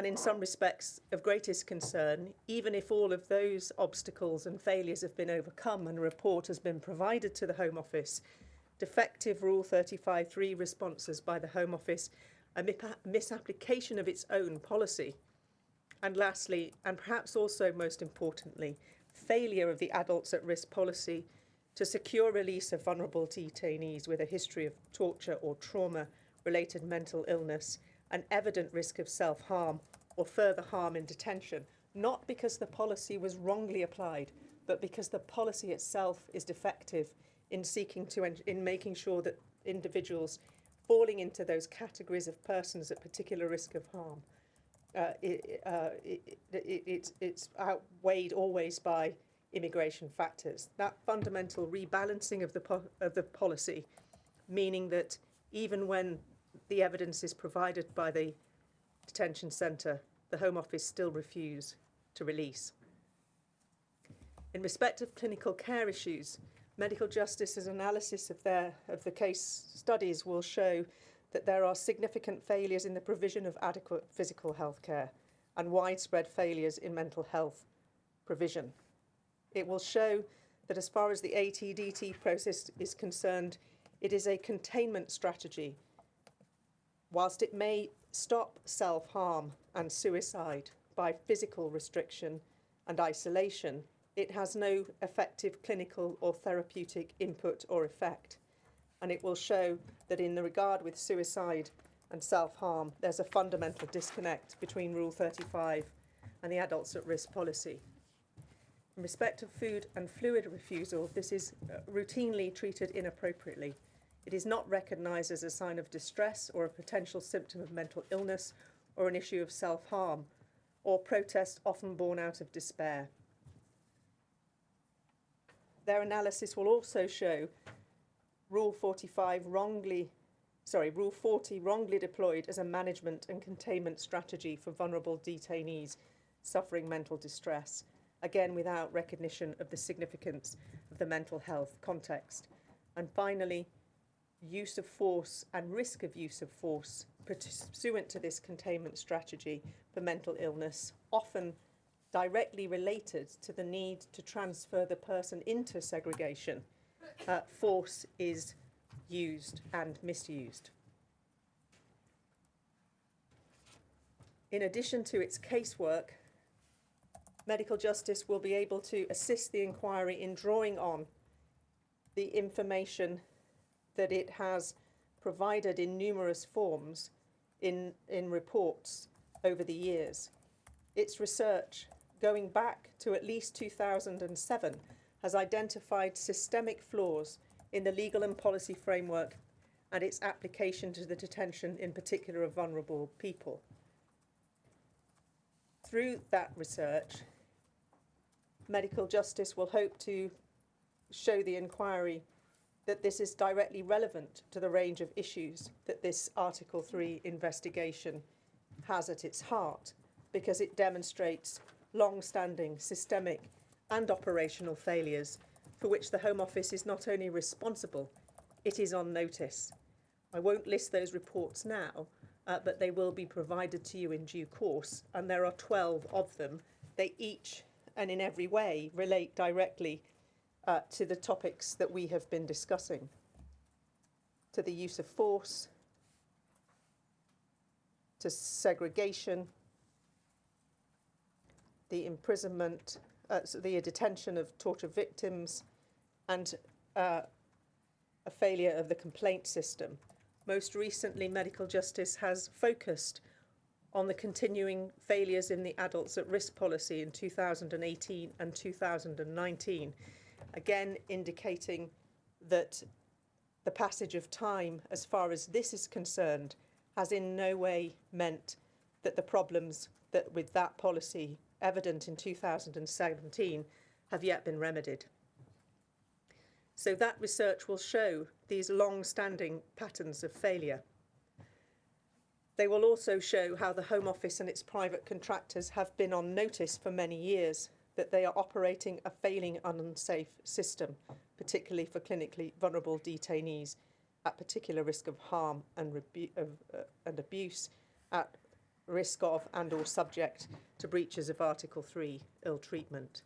in some respects of greatest concern, even if all of those obstacles and failures have been overcome and a report has been provided to the Home Office, defective Rule 35(3) responses by the Home Office, a misapplication of its own policy, and lastly, and perhaps also most importantly, failure of the adults at risk policy to secure release of vulnerable detainees with a history of torture or trauma-related mental illness, an evident risk of self-harm or further harm in detention, not because the policy was wrongly applied, but because the policy itself is defective in making sure that individuals falling into those categories of persons at particular risk of harm, it's outweighed always by immigration factors. That fundamental rebalancing of the policy, meaning that even when the evidence is provided by the detention centre, the Home Office still refuse to release. In respect of clinical care issues, Medical Justice's analysis of the case studies will show that there are significant failures in the provision of adequate physical health care and widespread failures in mental health provision. It will show that as far as the ATDT process is concerned, it is a containment strategy. Whilst it may stop self-harm and suicide by physical restriction and isolation, it has no effective clinical or therapeutic input or effect. And it will show that in the regard with suicide and self-harm, there's a fundamental disconnect between Rule 35 and the adults at risk policy. In respect of food and fluid refusal, this is routinely treated inappropriately. It is not recognised as a sign of distress or a potential symptom of mental illness or an issue of self-harm or protest often born out of despair. Their analysis will also show Rule 40 wrongly deployed as a management and containment strategy for vulnerable detainees suffering mental distress, again without recognition of the significance of the mental health context. And finally, use of force and risk of use of force pursuant to this containment strategy for mental illness, often directly related to the need to transfer the person into segregation. Force is used and misused. In addition to its casework, Medical Justice will be able to assist the inquiry in drawing on the information that it has provided in numerous forms in reports over the years. Its research, going back to at least 2007, has identified systemic flaws in the legal and policy framework and its application to the detention, in particular, of vulnerable people. Through that research, Medical Justice will hope to show the inquiry that this is directly relevant to the range of issues that this Article 3 investigation has at its heart, because it demonstrates long-standing systemic and operational failures for which the Home Office is not only responsible, it is on notice. I won't list those reports now, but they will be provided to you in due course, and there are 12 of them. They each and in every way relate directly to the topics that we have been discussing, to the use of force, to segregation, the imprisonment, so the detention of torture victims, and a failure of the complaint system. Most recently, medical justice has focused on the continuing failures in the adults at risk policy in 2018 and 2019, again indicating that the passage of time, as far as this is concerned, has in no way meant that the problems that with that policy evident in 2017 have yet been remedied. So that research will show these long-standing patterns of failure. They will also show how the Home Office and its private contractors have been on notice for many years that they are operating a failing and unsafe system, particularly for clinically vulnerable detainees at particular risk of harm and abuse, at risk of and or subject to breaches of Article 3 ill treatment.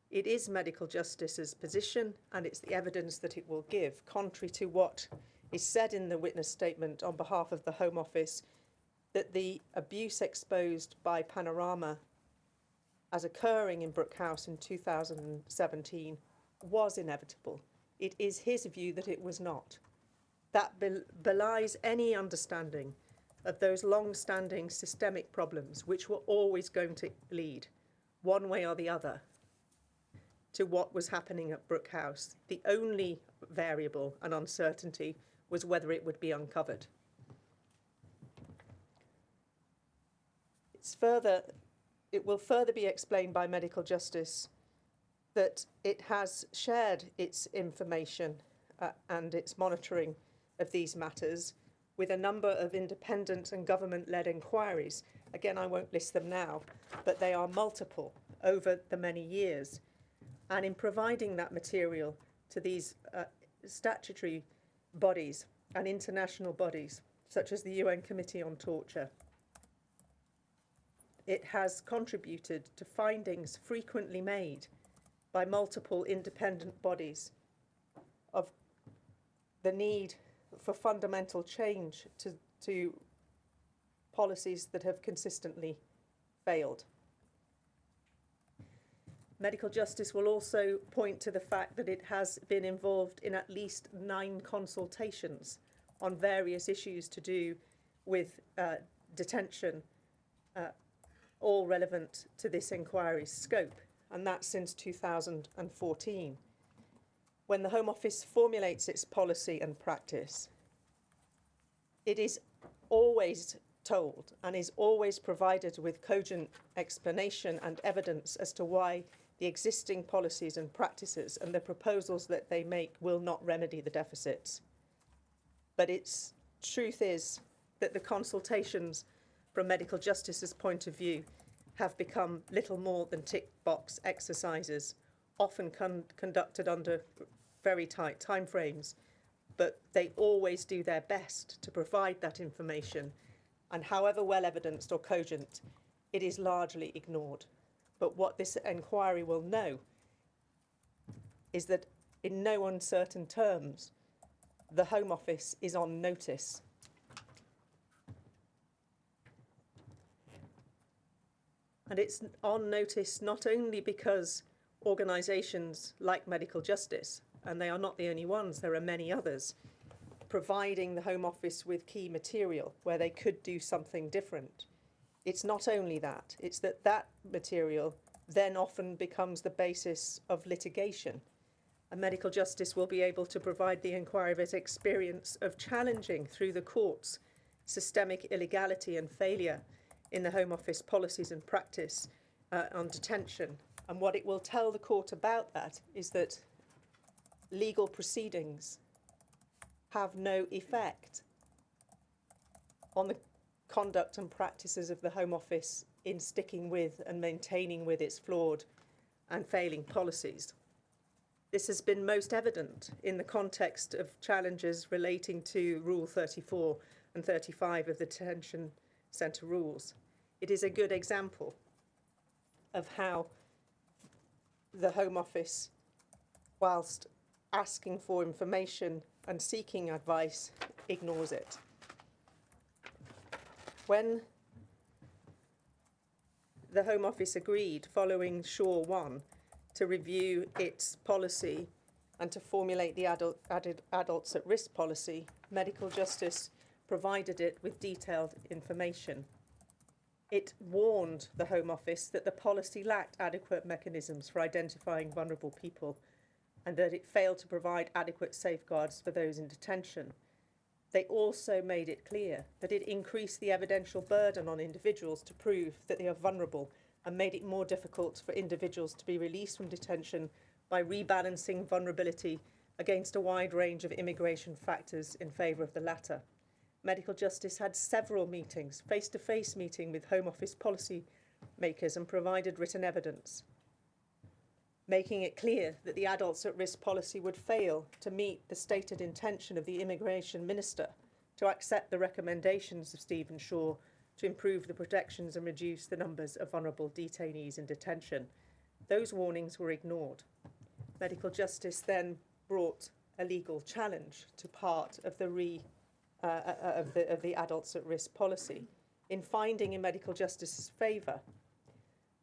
It is medical justice's position, and it's the evidence that it will give, contrary to what is said in the witness statement on behalf of the Home Office, that the abuse exposed by Panorama as occurring in Brook House in 2017 was inevitable. It is his view that it was not. That belies any understanding of those long-standing systemic problems which were always going to lead, one way or the other, to what was happening at Brook House. The only variable and uncertainty was whether it would be uncovered. It will further be explained by medical justice that it has shared its information and its monitoring of these matters with a number of independent and government-led inquiries. Again, I won't list them now, but they are multiple over the many years. And in providing that material to these statutory bodies and international bodies, such as the UN Committee on Torture, it has contributed to findings frequently made by multiple independent bodies of the need for fundamental change to policies that have consistently failed. Medical justice will also point to the fact that it has been involved in at least 9 consultations on various issues to do with detention, all relevant to this inquiry's scope, and that's since 2014. When the Home Office formulates its policy and practice, it is always told and is always provided with cogent explanation and evidence as to why the existing policies and practices and the proposals that they make will not remedy the deficits. But its truth is that the consultations from medical justice's point of view have become little more than tick box exercises, often conducted under very tight timeframes, but they always do their best to provide that information, and however well evidenced or cogent, it is largely ignored. But what this inquiry will know is that in no uncertain terms, the Home Office is on notice. And it's on notice not only because organisations like Medical Justice, and they are not the only ones, there are many others, providing the Home Office with key material where they could do something different. It's not only that, it's that that material then often becomes the basis of litigation. And Medical Justice will be able to provide the inquiry of its experience of challenging through the courts systemic illegality and failure in the Home Office policies and practice on detention. And what it will tell the court about that is that legal proceedings have no effect on the conduct and practices of the Home Office in sticking with and maintaining with its flawed and failing policies. This has been most evident in the context of challenges relating to Rule 34 and 35 of the detention centre rules. It is a good example of how the Home Office, whilst asking for information and seeking advice, ignores it. When the Home Office agreed, following Shaw 1, to review its policy and to formulate the adults at risk policy, Medical Justice provided it with detailed information. It warned the Home Office that the policy lacked adequate mechanisms for identifying vulnerable people and that it failed to provide adequate safeguards for those in detention. They also made it clear that it increased the evidential burden on individuals to prove that they are vulnerable and made it more difficult for individuals to be released from detention by rebalancing vulnerability against a wide range of immigration factors in favour of the latter. Medical Justice had several meetings, face-to-face meeting with Home Office policy makers, and provided written evidence, making it clear that the adults at risk policy would fail to meet the stated intention of the Immigration Minister to accept the recommendations of Stephen Shaw to improve the protections and reduce the numbers of vulnerable detainees in detention. Those warnings were ignored. Medical Justice then brought a legal challenge to part of the adults at risk policy. In finding in Medical Justice's favour,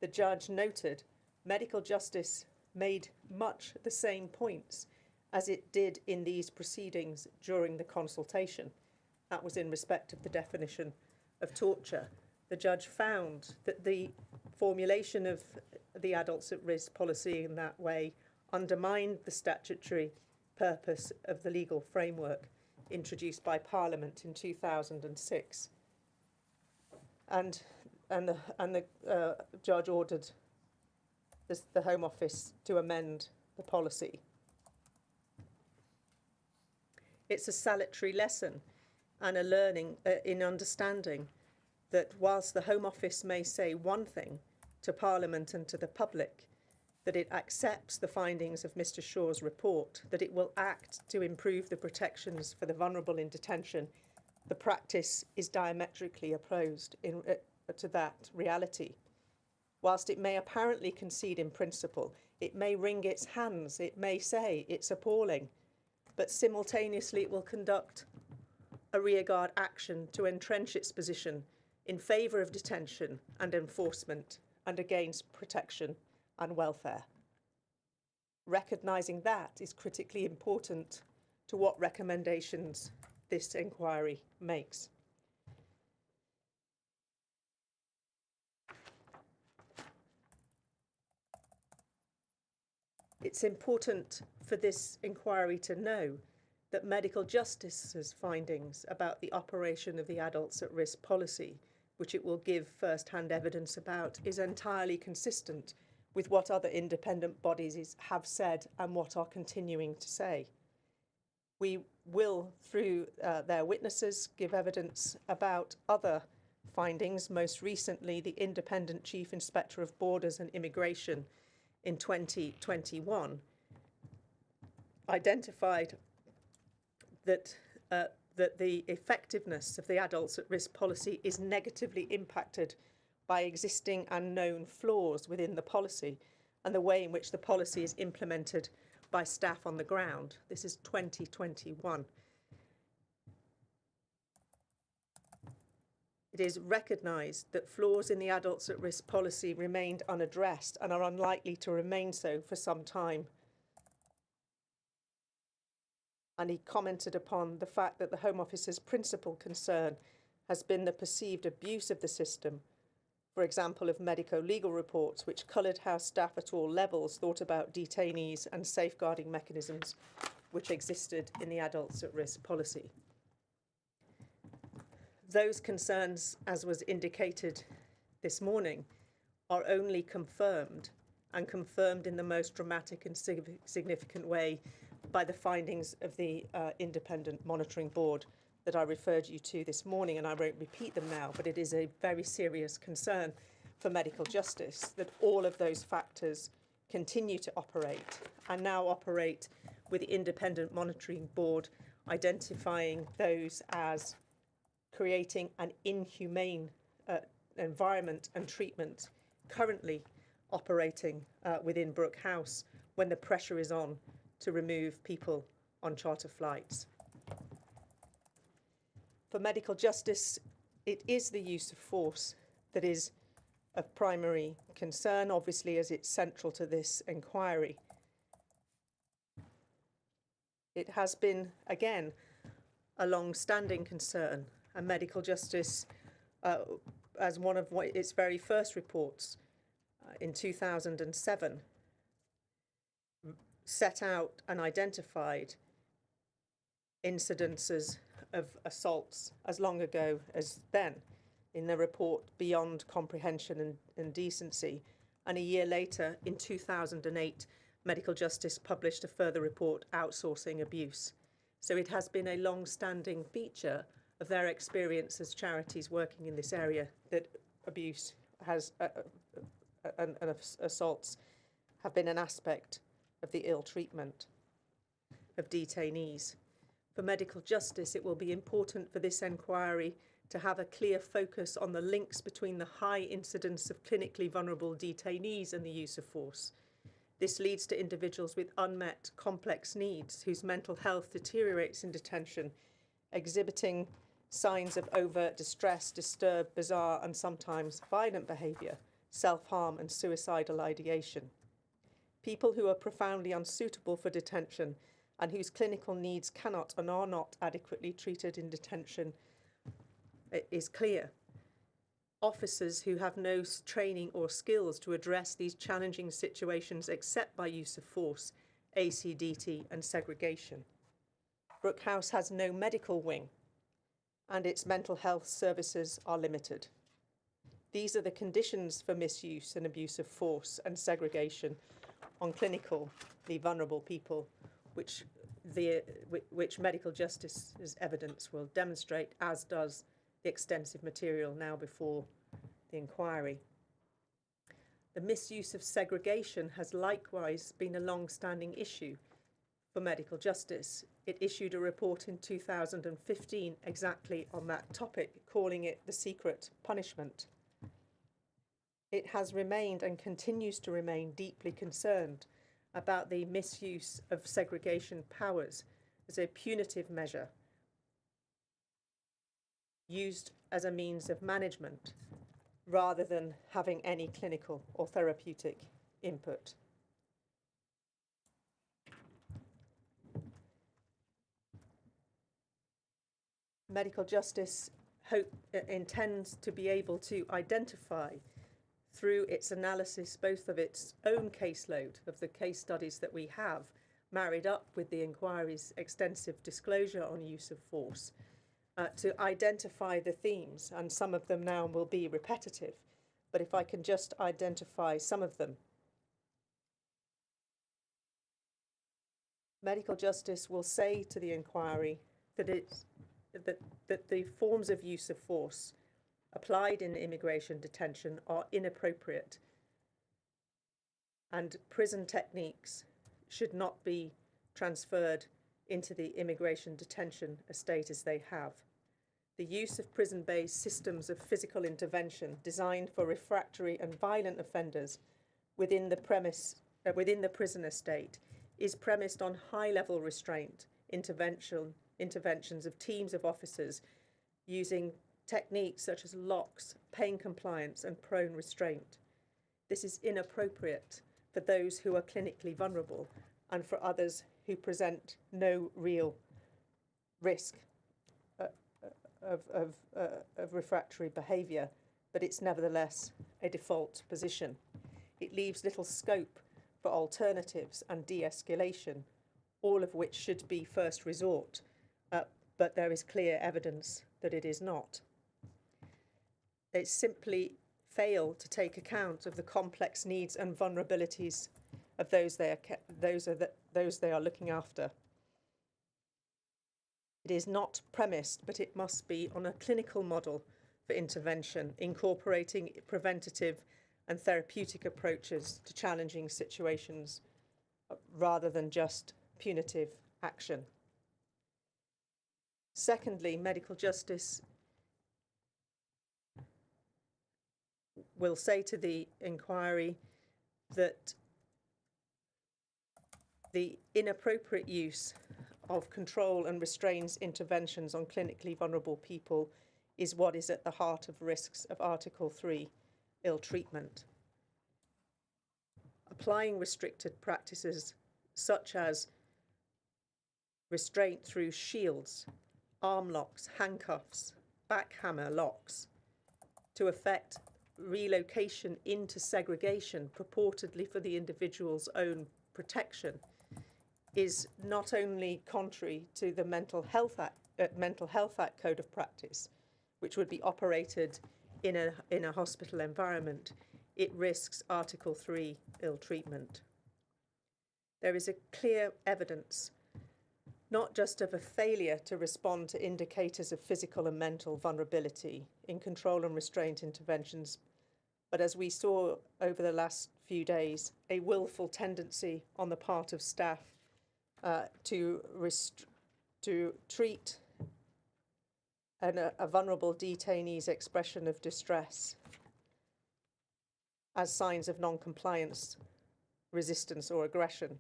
the judge noted Medical Justice made much the same points as it did in these proceedings during the consultation. That was in respect of the definition of torture. The judge found that the formulation of the adults at risk policy in that way undermined the statutory purpose of the legal framework introduced by Parliament in 2006. And the judge ordered the Home Office to amend the policy. It's a salutary lesson and a learning in understanding that whilst the Home Office may say one thing to Parliament and to the public, that it accepts the findings of Mr. Shaw's report, that it will act to improve the protections for the vulnerable in detention, the practice is diametrically opposed to that reality. Whilst it may apparently concede in principle, it may wring its hands, it may say it's appalling, but simultaneously it will conduct a rearguard action to entrench its position in favour of detention and enforcement and against protection and welfare. Recognising that is critically important to what recommendations this inquiry makes. It's important for this inquiry to know that Medical Justice's findings about the operation of the adults at risk policy, which it will give first-hand evidence about, is entirely consistent with what other independent bodies have said and what are continuing to say. We will, through their witnesses, give evidence about other findings, most recently the Independent Chief Inspector of Borders and Immigration in 2021 identified that the effectiveness of the adults at risk policy is negatively impacted by existing and known flaws within the policy and the way in which the policy is implemented by staff on the ground. This is 2021. It is recognised that flaws in the adults at risk policy remained unaddressed and are unlikely to remain so for some time. And he commented upon the fact that the Home Office's principal concern has been the perceived abuse of the system, for example, of medico-legal reports which coloured how staff at all levels thought about detainees and safeguarding mechanisms which existed in the adults at risk policy. Those concerns, as was indicated this morning, are only confirmed, and confirmed in the most dramatic and significant way by the findings of the Independent Monitoring Board that I referred you to this morning, and I won't repeat them now, but it is a very serious concern for Medical Justice that all of those factors continue to operate and now operate with the Independent Monitoring Board identifying those as creating an inhumane environment and treatment currently operating within Brook House when the pressure is on to remove people on charter flights. For Medical Justice, it is the use of force that is of primary concern, obviously, as it's central to this inquiry. It has been, again, a long-standing concern, and medical justice, as one of its very first reports in 2007, set out and identified incidences of assaults as long ago as then in the report Beyond Comprehension and Decency. And a year later, in 2008, Medical Justice published a further report, Outsourcing Abuse. So it has been a long-standing feature of their experience as charities working in this area that abuse has and assaults have been an aspect of the ill treatment of detainees. For medical justice, it will be important for this inquiry to have a clear focus on the links between the high incidence of clinically vulnerable detainees and the use of force. This leads to individuals with unmet, complex needs whose mental health deteriorates in detention, exhibiting signs of overt distress, disturbed, bizarre, and sometimes violent behaviour, self-harm and suicidal ideation. People who are profoundly unsuitable for detention and whose clinical needs cannot and are not adequately treated in detention is clear. Officers who have no training or skills to address these challenging situations except by use of force, ACDT and segregation. Brook House has no medical wing and its mental health services are limited. These are the conditions for misuse and abuse of force and segregation on clinically vulnerable people, which medical justice's evidence will demonstrate, as does the extensive material now before the inquiry. The misuse of segregation has likewise been a long-standing issue for medical justice. It issued a report in 2015 exactly on that topic, calling it the secret punishment. It has remained and continues to remain deeply concerned about the misuse of segregation powers as a punitive measure used as a means of management rather than having any clinical or therapeutic input. Medical justice intends to be able to identify through its analysis both of its own caseload, of the case studies that we have, married up with the inquiry's extensive disclosure on use of force, to identify the themes, and some of them now will be repetitive, but if I can just identify some of them. Medical justice will say to the inquiry that that the forms of use of force applied in immigration detention are inappropriate, and prison techniques should not be transferred into the immigration detention estate as they have. The use of prison-based systems of physical intervention designed for refractory and violent offenders within the prison estate is premised on high-level restraint, interventions of teams of officers using techniques such as locks, pain compliance and prone restraint. This is inappropriate for those who are clinically vulnerable and for others who present no real risk of refractory behaviour, but it's nevertheless a default position. It leaves little scope for alternatives and de-escalation, all of which should be first resort, but there is clear evidence that it is not. It simply fail to take account of the complex needs and vulnerabilities of those they are looking after. It is not premised, but it must be on a clinical model for intervention, incorporating preventative and therapeutic approaches to challenging situations rather than just punitive action. Secondly, medical justice will say to the inquiry that the inappropriate use of control and restraints interventions on clinically vulnerable people is what is at the heart of risks of Article 3 ill treatment. Applying restricted practices such as restraint through shields, arm locks, handcuffs, backhammer locks to effect relocation into segregation purportedly for the individual's own protection is not only contrary to the Mental Health Act Code of Practice, which would be operated in a hospital environment, it risks Article 3 ill treatment. There is a clear evidence not just of a failure to respond to indicators of physical and mental vulnerability in control and restraint interventions, but as we saw over the last few days, a willful tendency on the part of staff to treat a vulnerable detainee's expression of distress as signs of non-compliance, resistance or aggression,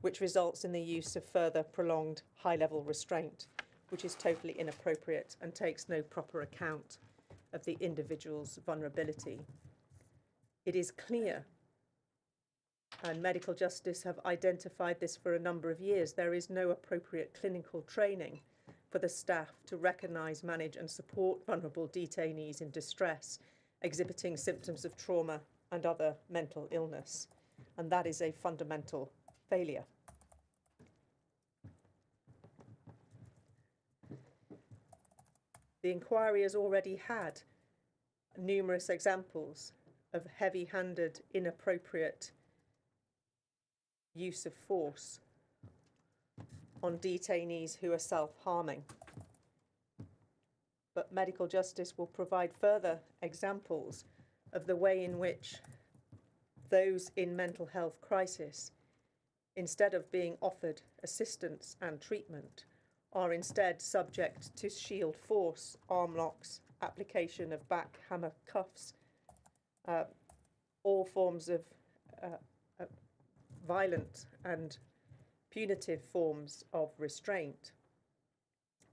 which results in the use of further prolonged high-level restraint, which is totally inappropriate and takes no proper account of the individual's vulnerability. It is clear, and medical justice have identified this for a number of years, there is no appropriate clinical training for the staff to recognise, manage and support vulnerable detainees in distress, exhibiting symptoms of trauma and other mental illness. And that is a fundamental failure. The inquiry has already had numerous examples of heavy-handed, inappropriate use of force on detainees who are self-harming. But medical justice will provide further examples of the way in which those in mental health crisis, instead of being offered assistance and treatment, are instead subject to shield force, arm locks, application of backhammer cuffs, all forms of violent and punitive forms of restraint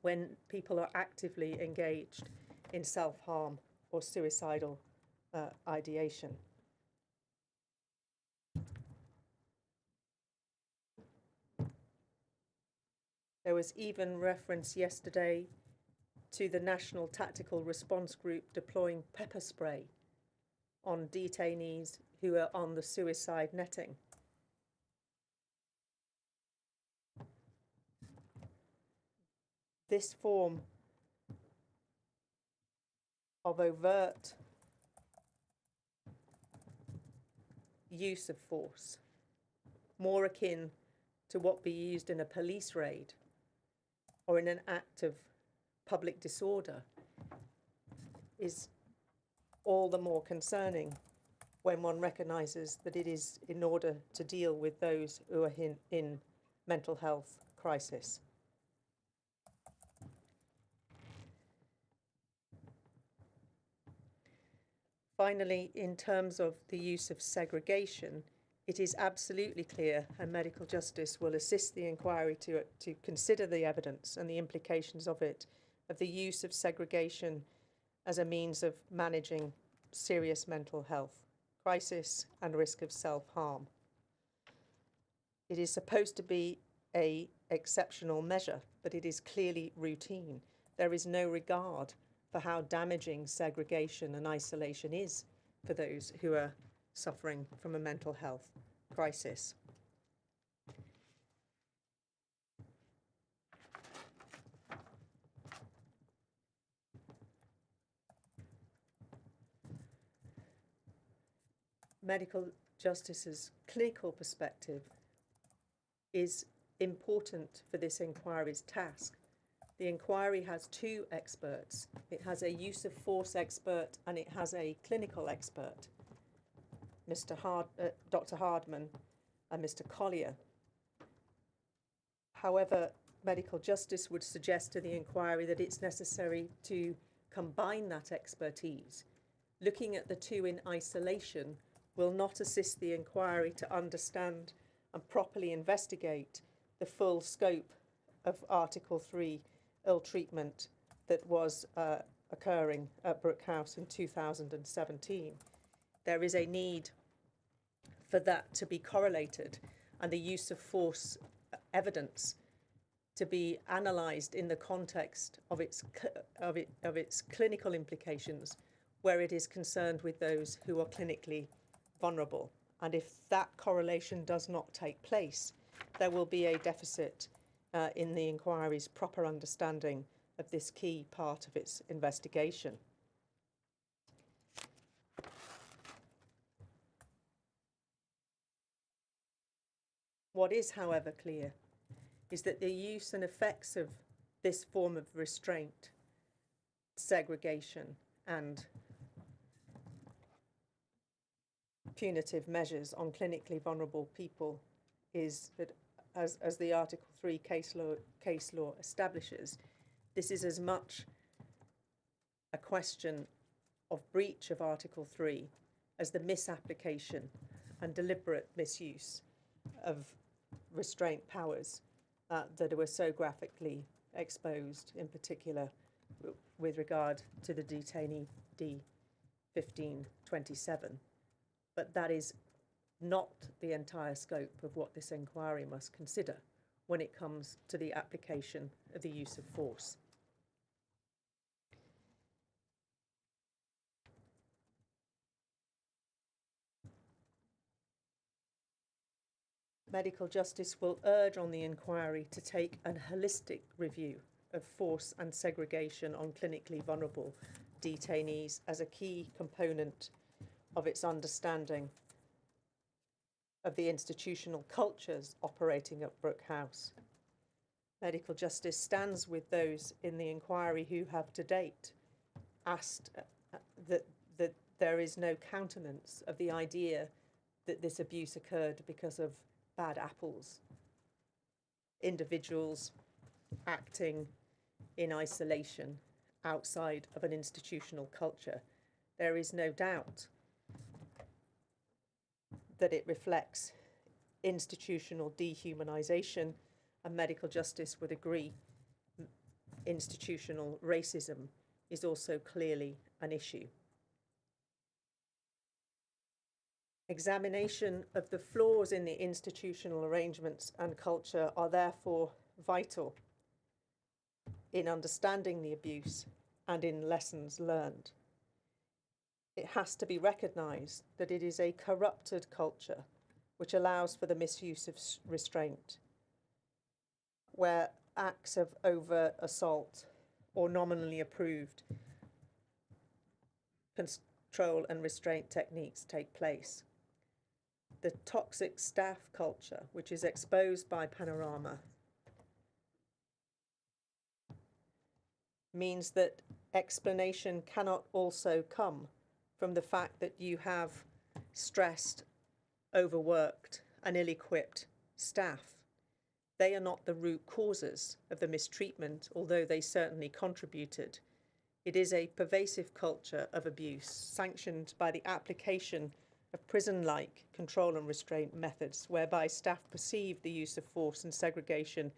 when people are actively engaged in self-harm or suicidal ideation. There was even reference yesterday to the National Tactical Response Group deploying pepper spray on detainees who are on the suicide netting. This form of overt use of force, more akin to what be used in a police raid or in an act of public disorder, is all the more concerning when one recognises that it is in order to deal with those who are in mental health crisis. Finally, in terms of the use of segregation, it is absolutely clear, and medical justice will assist the inquiry to consider the evidence and the implications of it, of the use of segregation as a means of managing serious mental health crisis and risk of self-harm. It is supposed to be an exceptional measure, but it is clearly routine. There is no regard for how damaging segregation and isolation is for those who are suffering from a mental health crisis. Medical justice's clinical perspective is important for this inquiry's task. The inquiry has two experts. It has a use of force expert and it has a clinical expert, Dr. Hardman and Mr. Collier. However, medical justice would suggest to the inquiry that it's necessary to combine that expertise. Looking at the two in isolation will not assist the inquiry to understand and properly investigate the full scope of Article 3 ill treatment that was occurring at Brook House in 2017. there is a need for that to be correlated and the use of force evidence to be analysed in the context of its clinical implications, where it is concerned with those who are clinically vulnerable. And if that correlation does not take place, there will be a deficit in the inquiry's proper understanding of this key part of its investigation. What is, however, clear is that the use and effects of this form of restraint, segregation, and punitive measures on clinically vulnerable people is that, as the Article 3 case law establishes, this is as much a question of breach of Article 3 as the misapplication and deliberate misuse of restraint powers that were so graphically exposed, in particular with regard to the detainee D1527. But that is not the entire scope of what this inquiry must consider when it comes to the application of the use of force. Medical Justice will urge on the inquiry to take a holistic review of force and segregation on clinically vulnerable detainees as a key component of its understanding of the institutional cultures operating at Brook House. Medical Justice stands with those in the inquiry who have to date asked that there is no countenance of the idea that this abuse occurred because of bad apples, individuals acting in isolation outside of an institutional culture. There is no doubt that it reflects institutional dehumanisation, and Medical Justice would agree institutional racism is also clearly an issue. Examination of the flaws in the institutional arrangements and culture are therefore vital in understanding the abuse and in lessons learned. It has to be recognised that it is a corrupted culture which allows for the misuse of restraint, where acts of overt assault or nominally approved control and restraint techniques take place. The toxic staff culture, which is exposed by Panorama, means that explanation cannot also come from the fact that you have stressed, overworked, and ill-equipped staff. They are not the root causes of the mistreatment, although they certainly contributed. It is a pervasive culture of abuse, sanctioned by the application of prison-like control and restraint methods, whereby staff perceive the use of force and segregation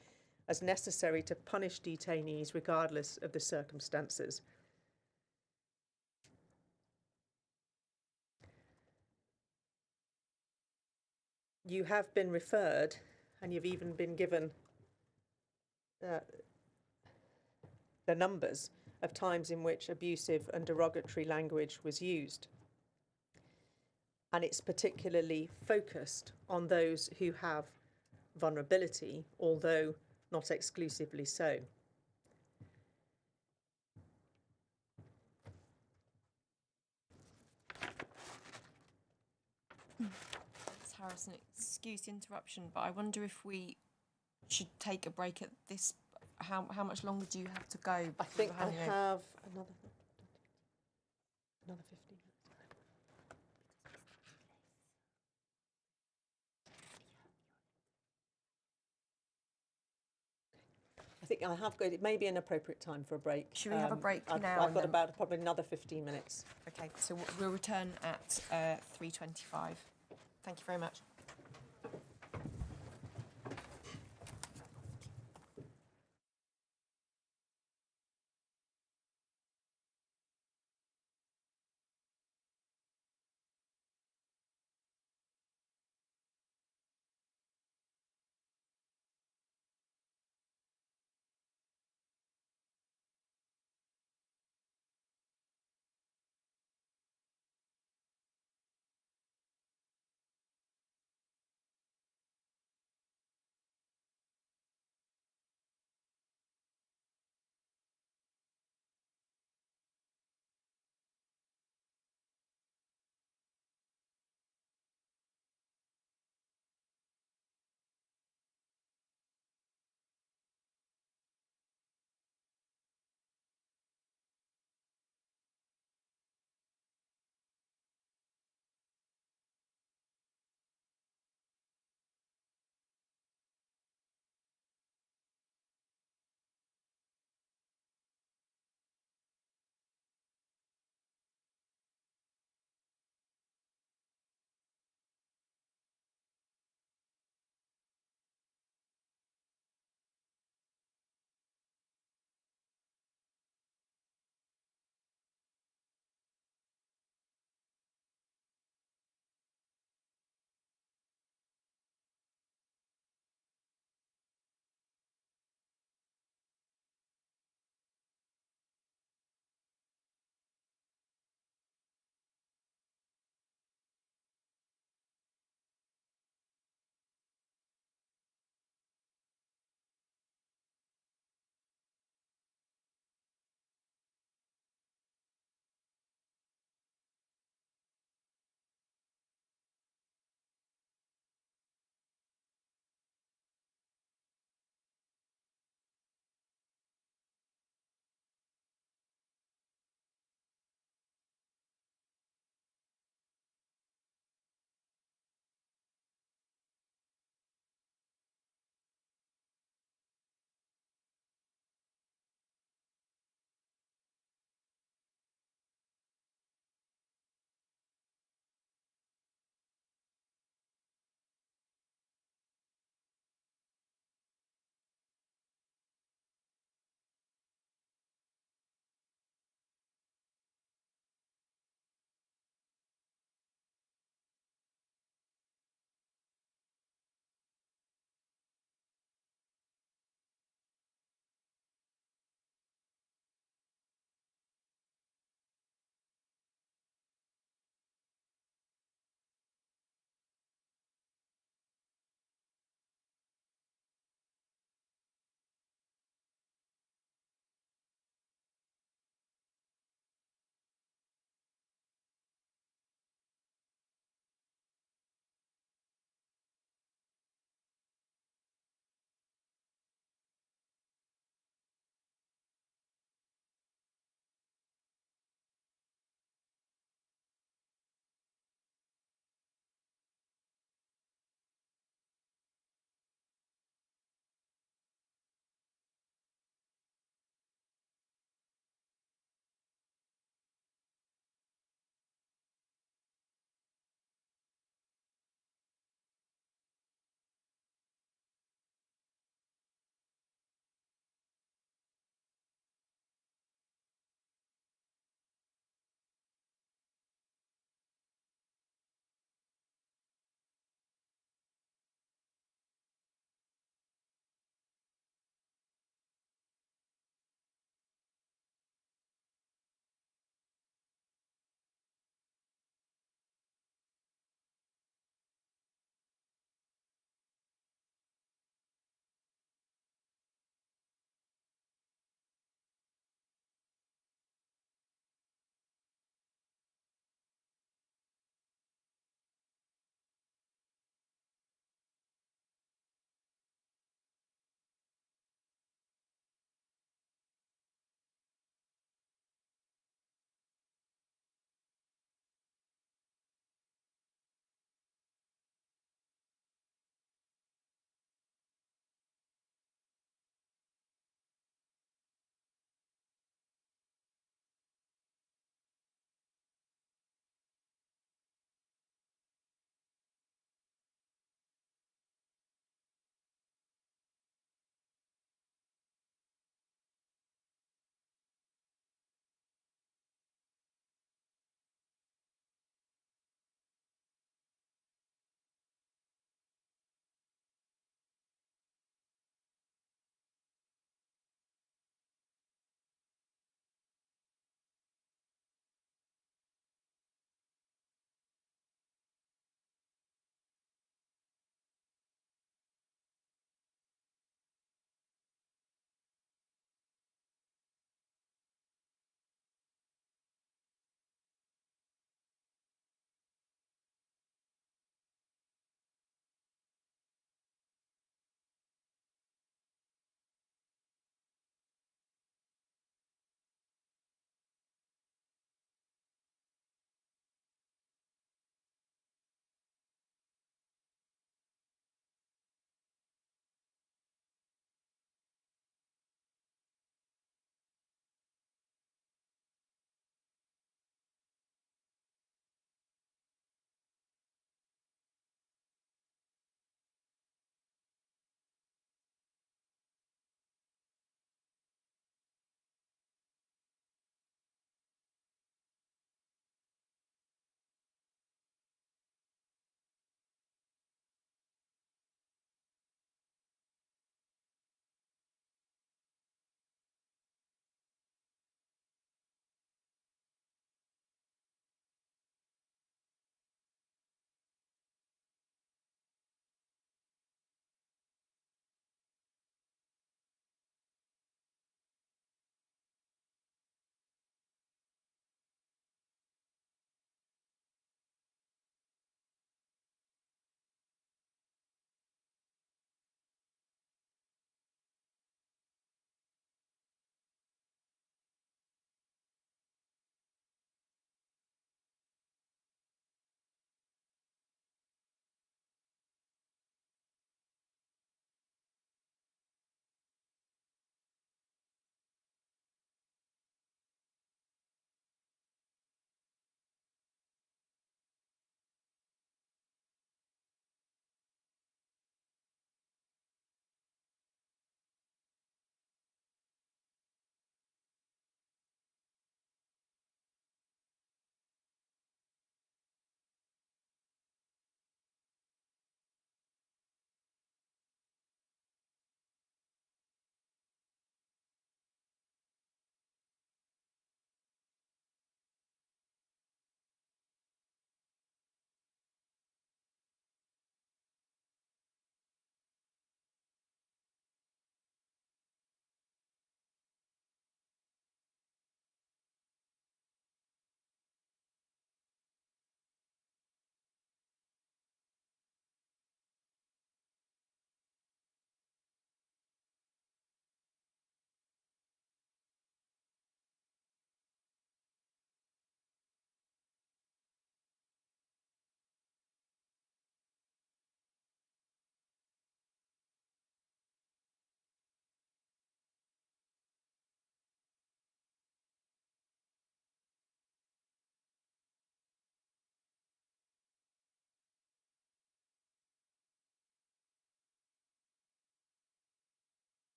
as necessary to punish detainees regardless of the circumstances. You have been referred, and you've even been given the numbers of times in which abusive and derogatory language was used. And it's particularly focused on those who have vulnerability, although not exclusively so. Ms. Harrison, excuse the interruption, but I wonder if we should take a break at this. How much longer do you have to go? I think I have another 15 minutes. I think I have got, it may be an appropriate time for a break. Should we have a break I've now? I've got about probably another 15 minutes. Okay, so we'll return at 3:25. Thank you very much.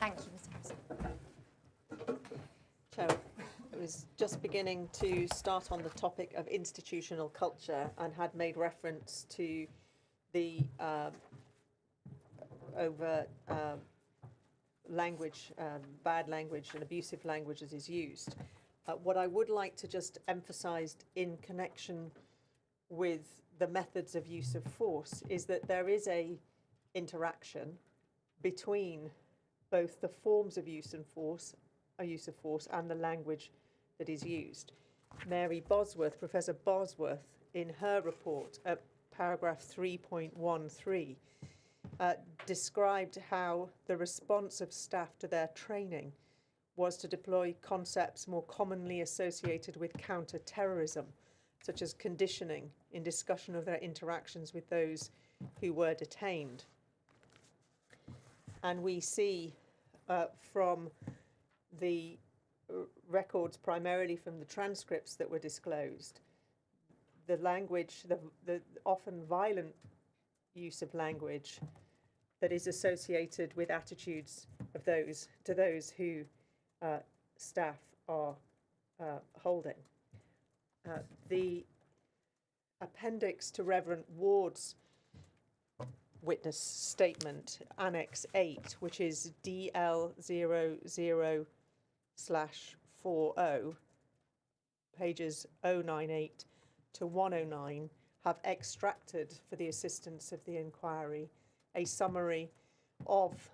Thank you, Mr. Harrison. Chair, I was just beginning to start on the topic of institutional culture and had made reference to the overt language, bad language and abusive language that is used. What I would like to just emphasise in connection with the methods of use of force is that there is a interaction between both the forms of use of force and the language that is used. Mary Bosworth, Professor Bosworth, in her report at paragraph 3.13, described how the response of staff to their training was to deploy concepts more commonly associated with counter-terrorism, such as conditioning in discussion of their interactions with those who were detained. And we see from the records, primarily from the transcripts that were disclosed, the language, the often violent use of language that is associated with attitudes of those who staff are holding. The appendix to Reverend Ward's witness statement, Annex 8, which is DL00/40, pages 098 to 109, have extracted, for the assistance of the inquiry, a summary of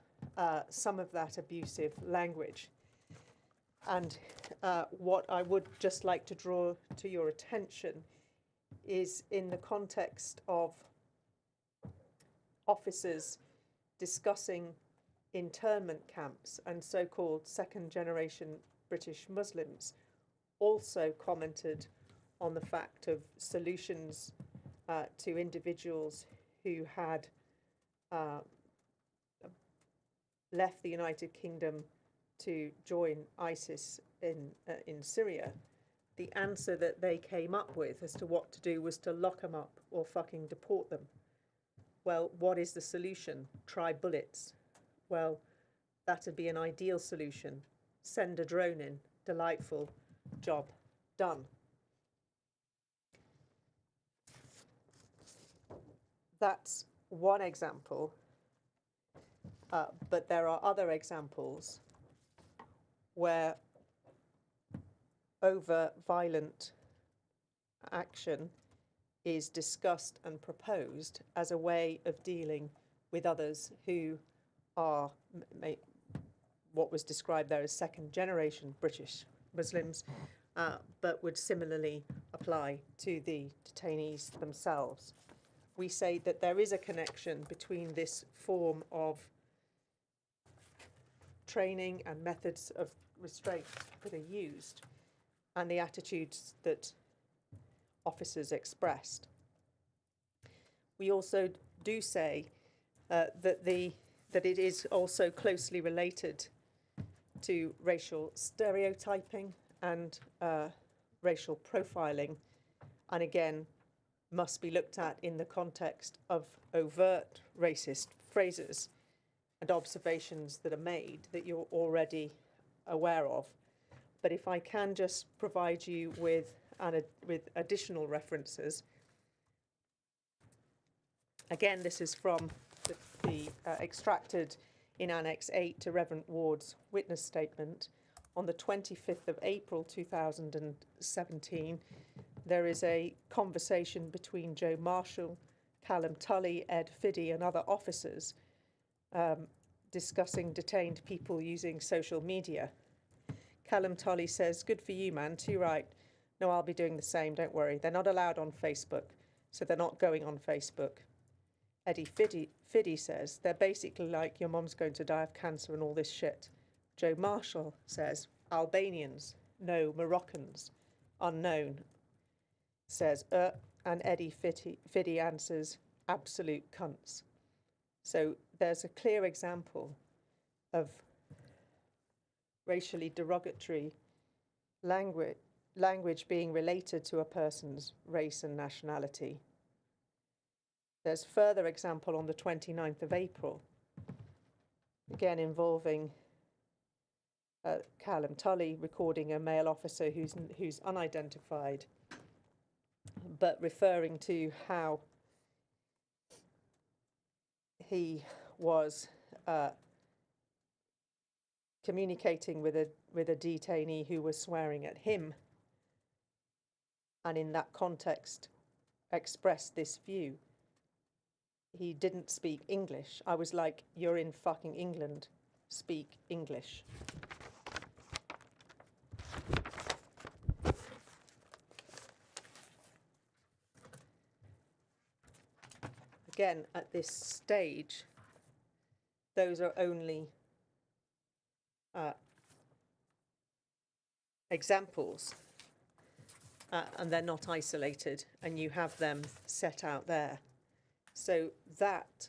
some of that abusive language. And what I would just like to draw to your attention is in the context of officers discussing internment camps and so-called second-generation British Muslims, also commented on the fact of solutions to individuals who had left the United Kingdom to join ISIS in Syria. The answer that they came up with as to what to do was to lock them up or fucking deport them. Well, what is the solution? Try bullets. Well, that'd be an ideal solution. Send a drone in. Delightful. Job done. That's one example, but there are other examples where overt violent action is discussed and proposed as a way of dealing with others who are what was described there as second-generation British Muslims, but would similarly apply to the detainees themselves. We say that there is a connection between this form of training and methods of restraint that are used and the attitudes that officers expressed. We also do say that it is also closely related to racial stereotyping and racial profiling, and again must be looked at in the context of overt racist phrases and observations that are made that you're already aware of. But if I can just provide you with additional references. Again, this is from the extracted in Annex 8 to Reverend Ward's witness statement. On the 25th of April 2017, there is a conversation between Joe Marshall, Callum Tully, Ed Fiddy and other officers discussing detained people using social media. Callum Tully says, "Good for you, man, too right. No, I'll be doing the same, don't worry. They're not allowed on Facebook, so they're not going on Facebook." Eddie Fiddy says, "They're basically like, your mom's going to die of cancer and all this shit." Joe Marshall says, "Albanians, no, Moroccans, unknown," says, and Eddie Fiddy answers, "Absolute cunts." So there's a clear example of racially derogatory language being related to a person's race and nationality. There's further example on the 29th of April, again involving Callum Tully recording a male officer who's unidentified, but referring to how he was communicating with a detainee who was swearing at him, and in that context expressed this view. He didn't speak English. I was like, you're in fucking England, speak English. Again, at this stage, those are only examples, and they're not isolated, and you have them set out there. So that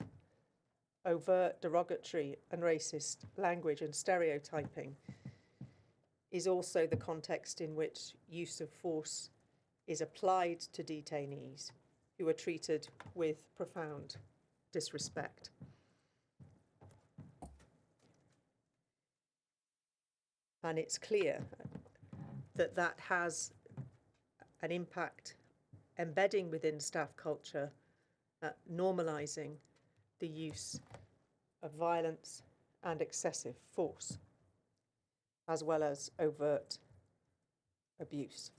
overt derogatory and racist language and stereotyping is also the context in which use of force is applied to detainees who are treated with profound disrespect. And it's clear that that has an impact embedding within staff culture, normalising the use of violence and excessive force, as well as overt abuse.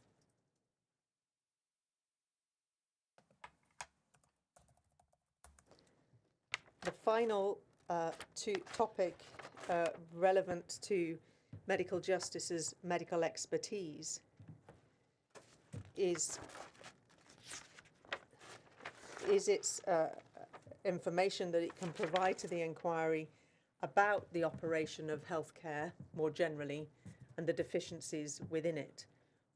The final topic relevant to medical justice's medical expertise is its information that it can provide to the inquiry about the operation of healthcare more generally and the deficiencies within it.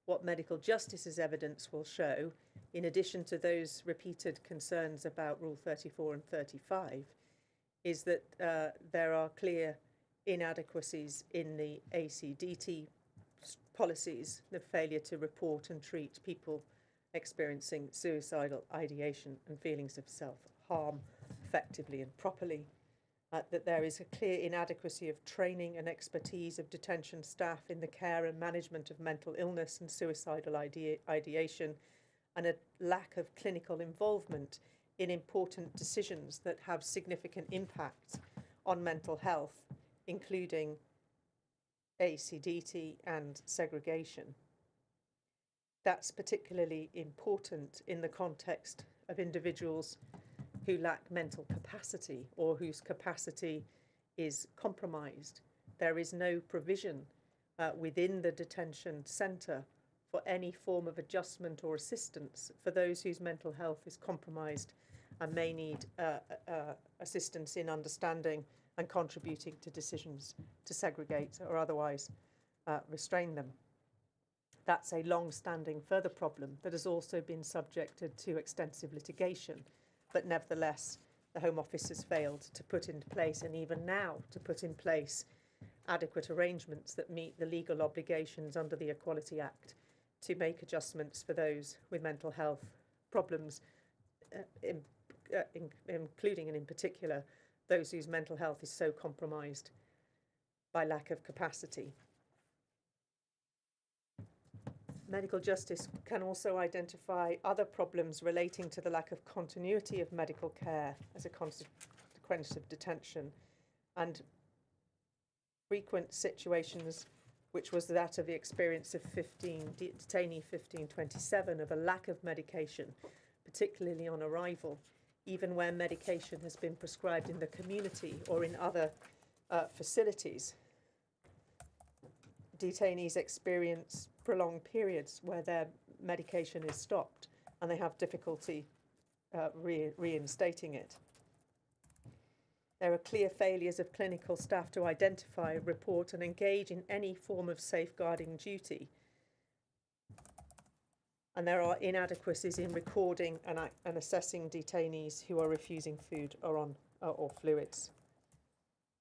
What medical justice's evidence will show, in addition to those repeated concerns about Rule 34 and 35, is that there are clear inadequacies in the ACDT policies, the failure to report and treat people experiencing suicidal ideation and feelings of self-harm effectively and properly, that there is a clear inadequacy of training and expertise of detention staff in the care and management of mental illness and suicidal ideation, and a lack of clinical involvement in important decisions that have significant impact on mental health, including ACDT and segregation. That's particularly important in the context of individuals who lack mental capacity or whose capacity is compromised. There is no provision within the detention centre for any form of adjustment or assistance for those whose mental health is compromised and may need assistance in understanding and contributing to decisions to segregate or otherwise restrain them. That's a long-standing further problem that has also been subjected to extensive litigation, but nevertheless the Home Office has failed to put into place, and even now to put in place, adequate arrangements that meet the legal obligations under the Equality Act to make adjustments for those with mental health problems, including and in particular those whose mental health is so compromised by lack of capacity. Medical justice can also identify other problems relating to the lack of continuity of medical care as a consequence of detention, and frequent situations, which was that of the experience of detainee 1527, of a lack of medication, particularly on arrival, even where medication has been prescribed in the community or in other facilities. Detainees experience prolonged periods where their medication is stopped and they have difficulty reinstating it. There are clear failures of clinical staff to identify, report and engage in any form of safeguarding duty. And there are inadequacies in recording and assessing detainees who are refusing food or fluids.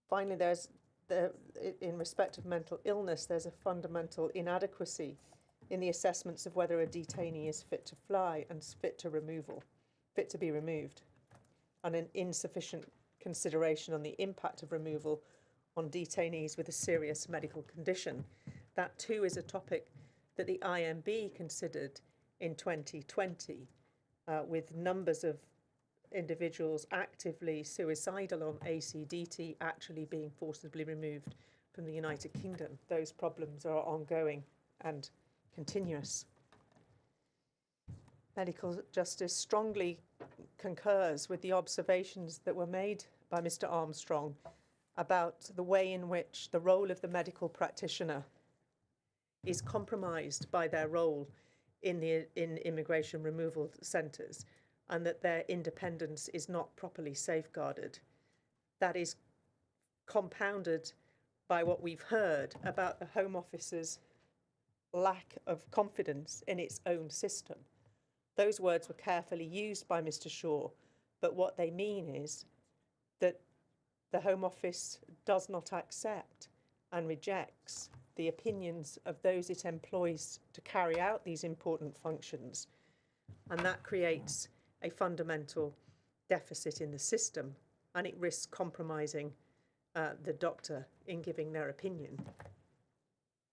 Finally, in respect of mental illness, there's a fundamental inadequacy in the assessments of whether a detainee is fit to fly and fit to be removed, and an insufficient consideration on the impact of removal on detainees with a serious medical condition. That too is a topic that the IMB considered in 2020, with numbers of individuals actively suicidal on ACDT actually being forcibly removed from the United Kingdom. Those problems are ongoing and continuous. Medical Justice strongly concurs with the observations that were made by Mr. Armstrong about the way in which the role of the medical practitioner is compromised by their role in immigration removal centres, and that their independence is not properly safeguarded. That is compounded by what we've heard about the Home Office's lack of confidence in its own system. Those words were carefully used by Mr. Shaw, but what they mean is that the Home Office does not accept and rejects the opinions of those it employs to carry out these important functions, and that creates a fundamental deficit in the system, and it risks compromising the doctor in giving their opinion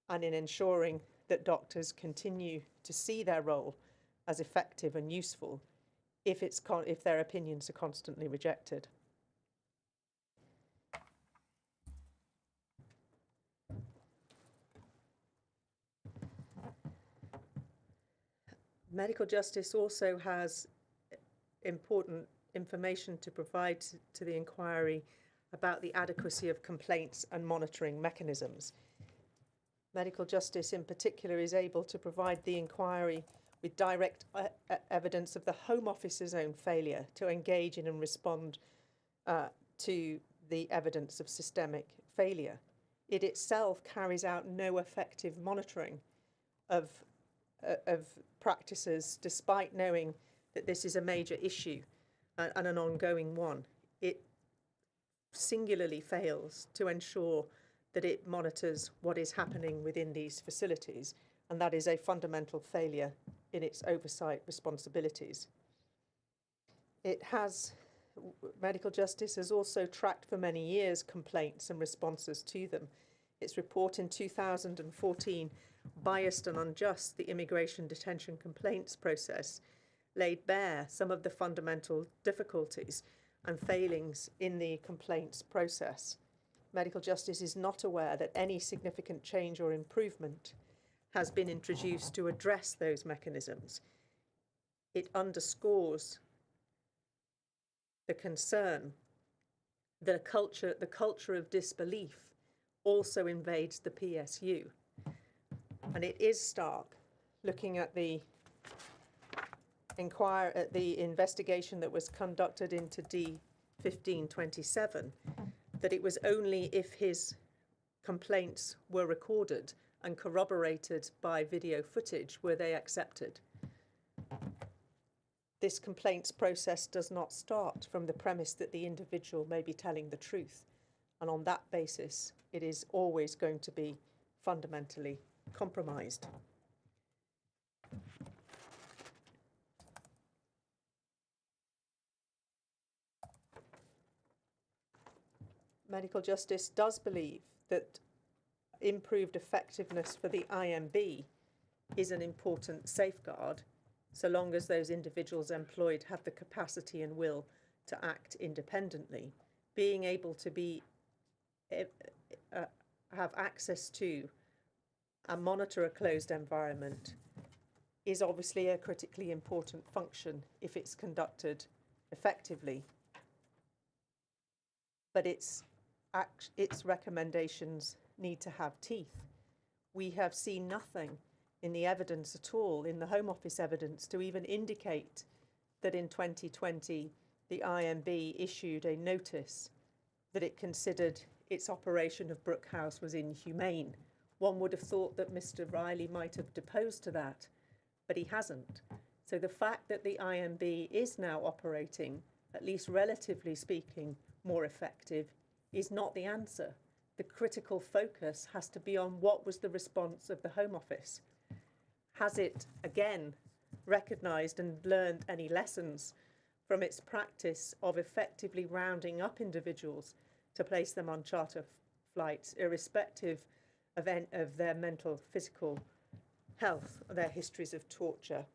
and in ensuring that doctors continue to see their role as effective and useful if their opinions are constantly rejected. Medical Justice also has important information to provide to the inquiry about the adequacy of complaints and monitoring mechanisms. Medical Justice in particular is able to provide the inquiry with direct evidence of the Home Office's own failure to engage in and respond to the evidence of systemic failure. It itself carries out no effective monitoring of practices, despite knowing that this is a major issue and an ongoing one. It singularly fails to ensure that it monitors what is happening within these facilities, and that is a fundamental failure in its oversight responsibilities. Medical Justice has also tracked for many years complaints and responses to them. Its report in 2014, Biased and Unjust, the Immigration Detention Complaints Process, laid bare some of the fundamental difficulties and failings in the complaints process. Medical Justice is not aware that any significant change or improvement has been introduced to address those mechanisms. It underscores the concern that the culture of disbelief also invades the PSU. And it is stark, looking at the investigation that was conducted into D1527, that it was only if his complaints were recorded and corroborated by video footage were they accepted. This complaints process does not start from the premise that the individual may be telling the truth, and on that basis it is always going to be fundamentally compromised. Medical Justice does believe that improved effectiveness for the IMB is an important safeguard, so long as those individuals employed have the capacity and will to act independently. Being able to have access to and monitor a closed environment is obviously a critically important function if it's conducted effectively. But its recommendations need to have teeth. We have seen nothing in the evidence at all, in the Home Office evidence, to even indicate that in 2020 the IMB issued a notice that it considered its operation of Brook House was inhumane. One would have thought that Mr. Riley might have deposed to that, but he hasn't. So the fact that the IMB is now operating, at least relatively speaking, more effective is not the answer. The critical focus has to be on what was the response of the Home Office. Has it, again, recognised and learned any lessons from its practice of effectively rounding up individuals to place them on charter flights, irrespective of their mental, physical health, or their histories of torture.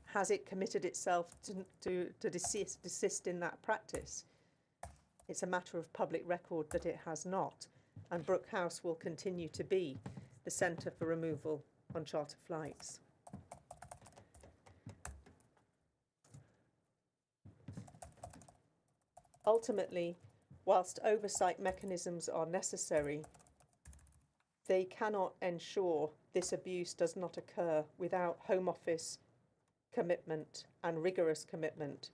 Has it committed itself to desist in that practice? It's a matter of public record that it has not, and Brook House will continue to be the centre for removal on charter flights. Ultimately, whilst oversight mechanisms are necessary, they cannot ensure this abuse does not occur without Home Office commitment and rigorous commitment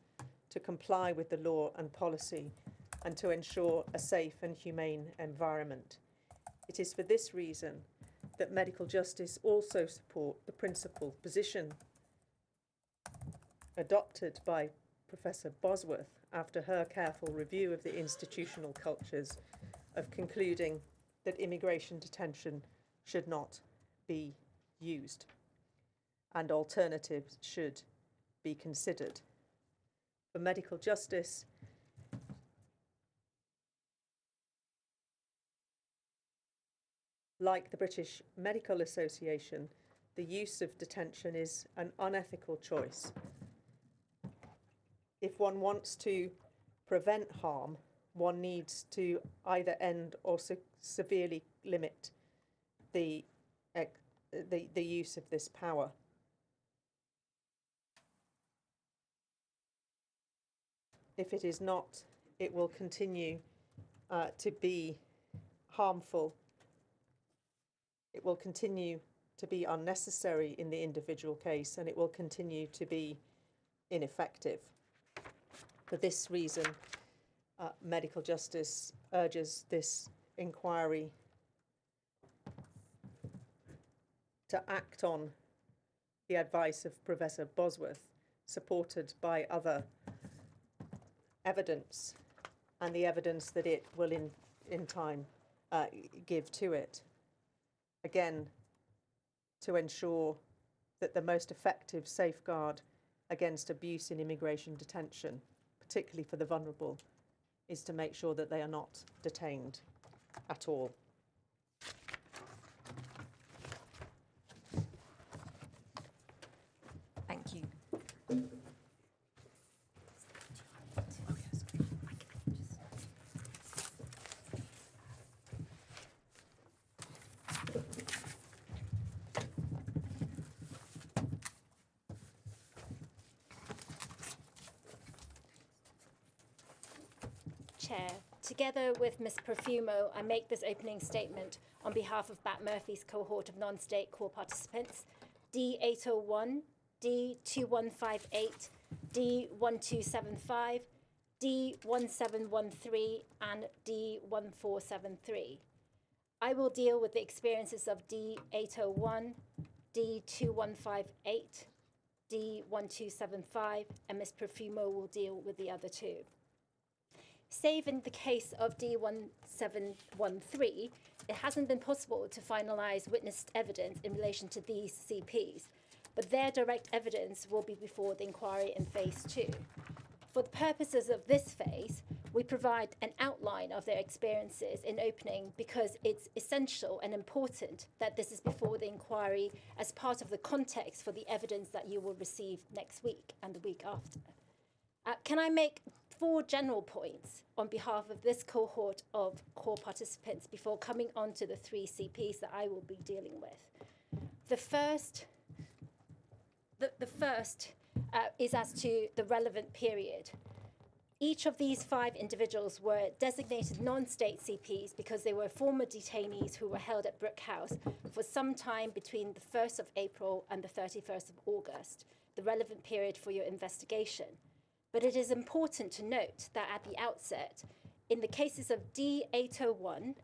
to comply with the law and policy and to ensure a safe and humane environment. It is for this reason that medical justice also support the principled position adopted by Professor Bosworth after her careful review of the institutional cultures of concluding that immigration detention should not be used and alternatives should be considered. For medical justice, like the British Medical Association, the use of detention is an unethical choice. If one wants to prevent harm, one needs to either end or severely limit the use of this power. If it is not, it will continue to be harmful. It will continue to be unnecessary in the individual case, and it will continue to be ineffective. For this reason, medical justice urges this inquiry to act on the advice of Professor Bosworth, supported by other evidence and the evidence that it will in time give to it. Again, to ensure that the most effective safeguard against abuse in immigration detention, particularly for the vulnerable, is to make sure that they are not detained at all. Thank you. Chair, together with Ms. Profumo, I make this opening statement on behalf of Bat Murphy's cohort of non-state core participants, D801, D2158, D1275, D1713, and D1473. I will deal with the experiences of D801, D2158, D1275, and Ms. Profumo will deal with the other two. Save in the case of D1713, it hasn't been possible to finalise witnessed evidence in relation to these CPs, but their direct evidence will be before the inquiry in phase 2. For the purposes of this phase, we provide an outline of their experiences in opening because it's essential and important that this is before the inquiry as part of the context for the evidence that you will receive next week and the week after. Can I make 4 general points on behalf of this cohort of core participants before coming on to the 3 CPs that I will be dealing with? The first is as to the relevant period. Each of these 5 individuals were designated non-state CPs because they were former detainees who were held at Brook House for some time between the 1st of April and the 31st of August, the relevant period for your investigation. But it is important to note that at the outset, in the cases of D801,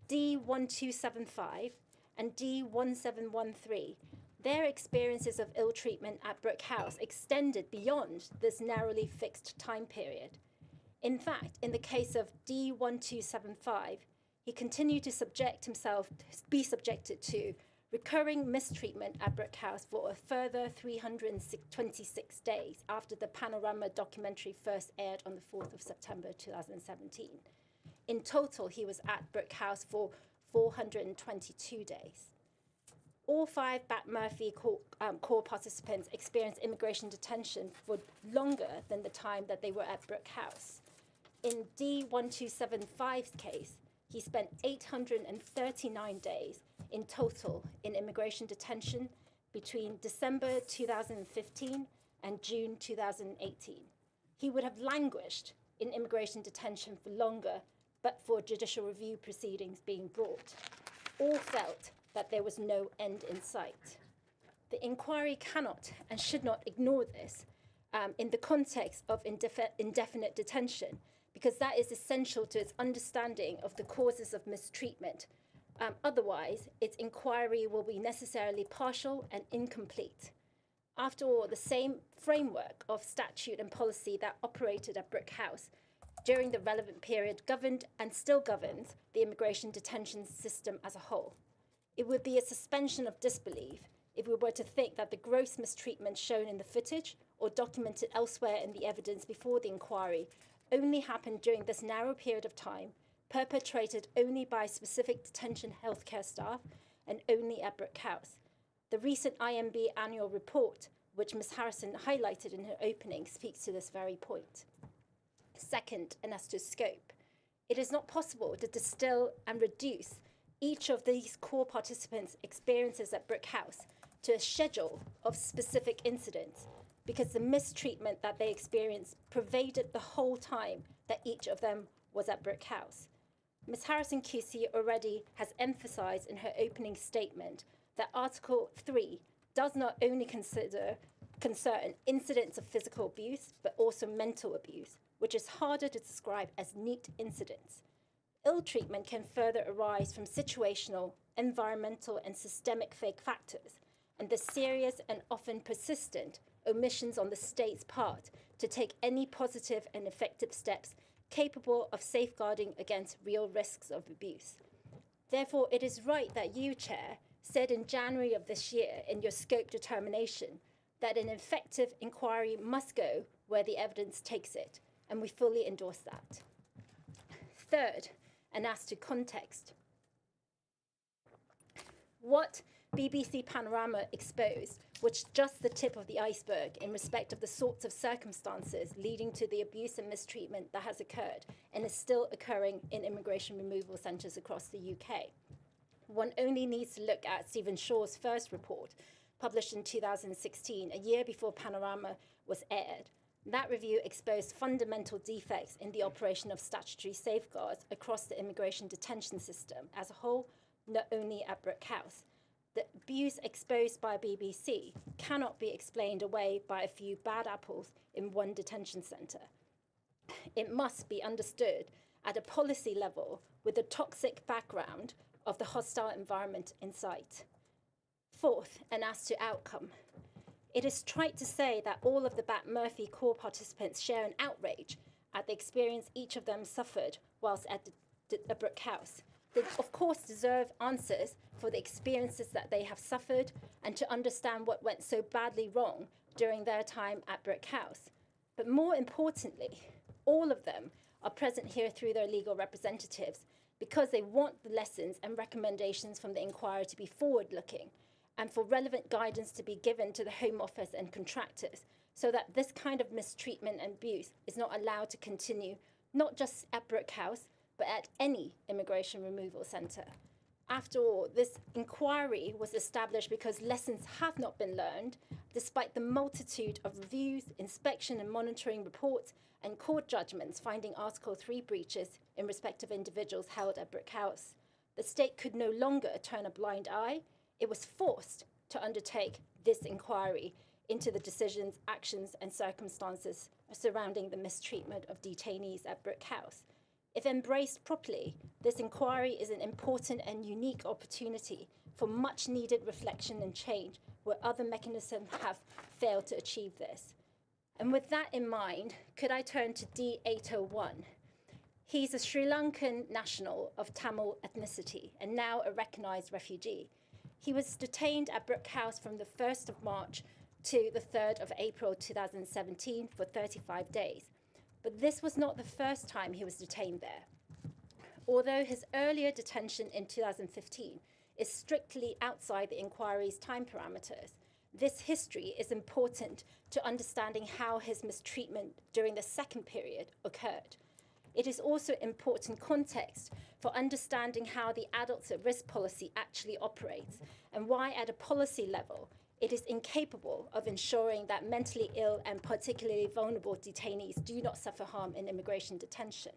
D1275, and D1713, their experiences of ill treatment at Brook House extended beyond this narrowly fixed time period. In fact, in the case of D1275, he continued to be subjected to recurring mistreatment at Brook House for a further 326 days after the Panorama documentary first aired on the 4th of September 2017. In total, he was at Brook House for 422 days. All 5 Bat Murphy core participants experienced immigration detention for longer than the time that they were at Brook House. In D1275's case, he spent 839 days in total in immigration detention between December 2015 and June 2018. He would have languished in immigration detention for longer, but for judicial review proceedings being brought. All felt that there was no end in sight. The inquiry cannot and should not ignore this in the context of indefinite detention, because that is essential to its understanding of the causes of mistreatment. Otherwise, its inquiry will be necessarily partial and incomplete. After all, the same framework of statute and policy that operated at Brook House during the relevant period governed and still governs the immigration detention system as a whole. It would be a suspension of disbelief if we were to think that the gross mistreatment shown in the footage or documented elsewhere in the evidence before the inquiry only happened during this narrow period of time, perpetrated only by specific detention healthcare staff and only at Brook House. The recent IMB annual report, which Ms. Harrison highlighted in her opening, speaks to this very point. Second, and as to scope, it is not possible to distill and reduce each of these core participants' experiences at Brook House to a schedule of specific incidents, because the mistreatment that they experienced pervaded the whole time that each of them was at Brook House. Ms. Harrison QC already has emphasized in her opening statement that Article 3 does not only concern incidents of physical abuse, but also mental abuse, which is harder to describe as neat incidents. Ill treatment can further arise from situational, environmental, and systemic fake factors, and the serious and often persistent omissions on the state's part to take any positive and effective steps capable of safeguarding against real risks of abuse. Therefore, it is right that you, Chair, said in January of this year in your scope determination that an effective inquiry must go where the evidence takes it, and we fully endorse that. Third, and as to context, what BBC Panorama exposed was just the tip of the iceberg in respect of the sorts of circumstances leading to the abuse and mistreatment that has occurred and is still occurring in immigration removal centres across the UK. One only needs to look at Stephen Shaw's first report, published in 2016, a year before Panorama was aired. That review exposed fundamental defects in the operation of statutory safeguards across the immigration detention system as a whole, not only at Brook House. The abuse exposed by BBC cannot be explained away by a few bad apples in one detention centre. It must be understood at a policy level with the toxic background of the hostile environment in sight. Fourth, and as to outcome, it is trite to say that all of the Bat Murphy core participants share an outrage at the experience each of them suffered whilst at the Brook House. They, of course, deserve answers for the experiences that they have suffered and to understand what went so badly wrong during their time at Brook House. But more importantly, all of them are present here through their legal representatives because they want the lessons and recommendations from the inquiry to be forward-looking and for relevant guidance to be given to the Home Office and contractors so that this kind of mistreatment and abuse is not allowed to continue, not just at Brook House, but at any immigration removal centre. After all, this inquiry was established because lessons have not been learned, despite the multitude of reviews, inspection and monitoring reports, and court judgments finding Article 3 breaches in respect of individuals held at Brook House. The state could no longer turn a blind eye. It was forced to undertake this inquiry into the decisions, actions, and circumstances surrounding the mistreatment of detainees at Brook House. If embraced properly, this inquiry is an important and unique opportunity for much needed reflection and change where other mechanisms have failed to achieve this. And with that in mind, could I turn to D801? He's a Sri Lankan national of Tamil ethnicity and now a recognised refugee. He was detained at Brook House from the 1st of March to the 3rd of April 2017 for 35 days. But this was not the first time he was detained there. Although his earlier detention in 2015 is strictly outside the inquiry's time parameters, this history is important to understanding how his mistreatment during the second period occurred. It is also important context for understanding how the adults at risk policy actually operates and why at a policy level it is incapable of ensuring that mentally ill and particularly vulnerable detainees do not suffer harm in immigration detention.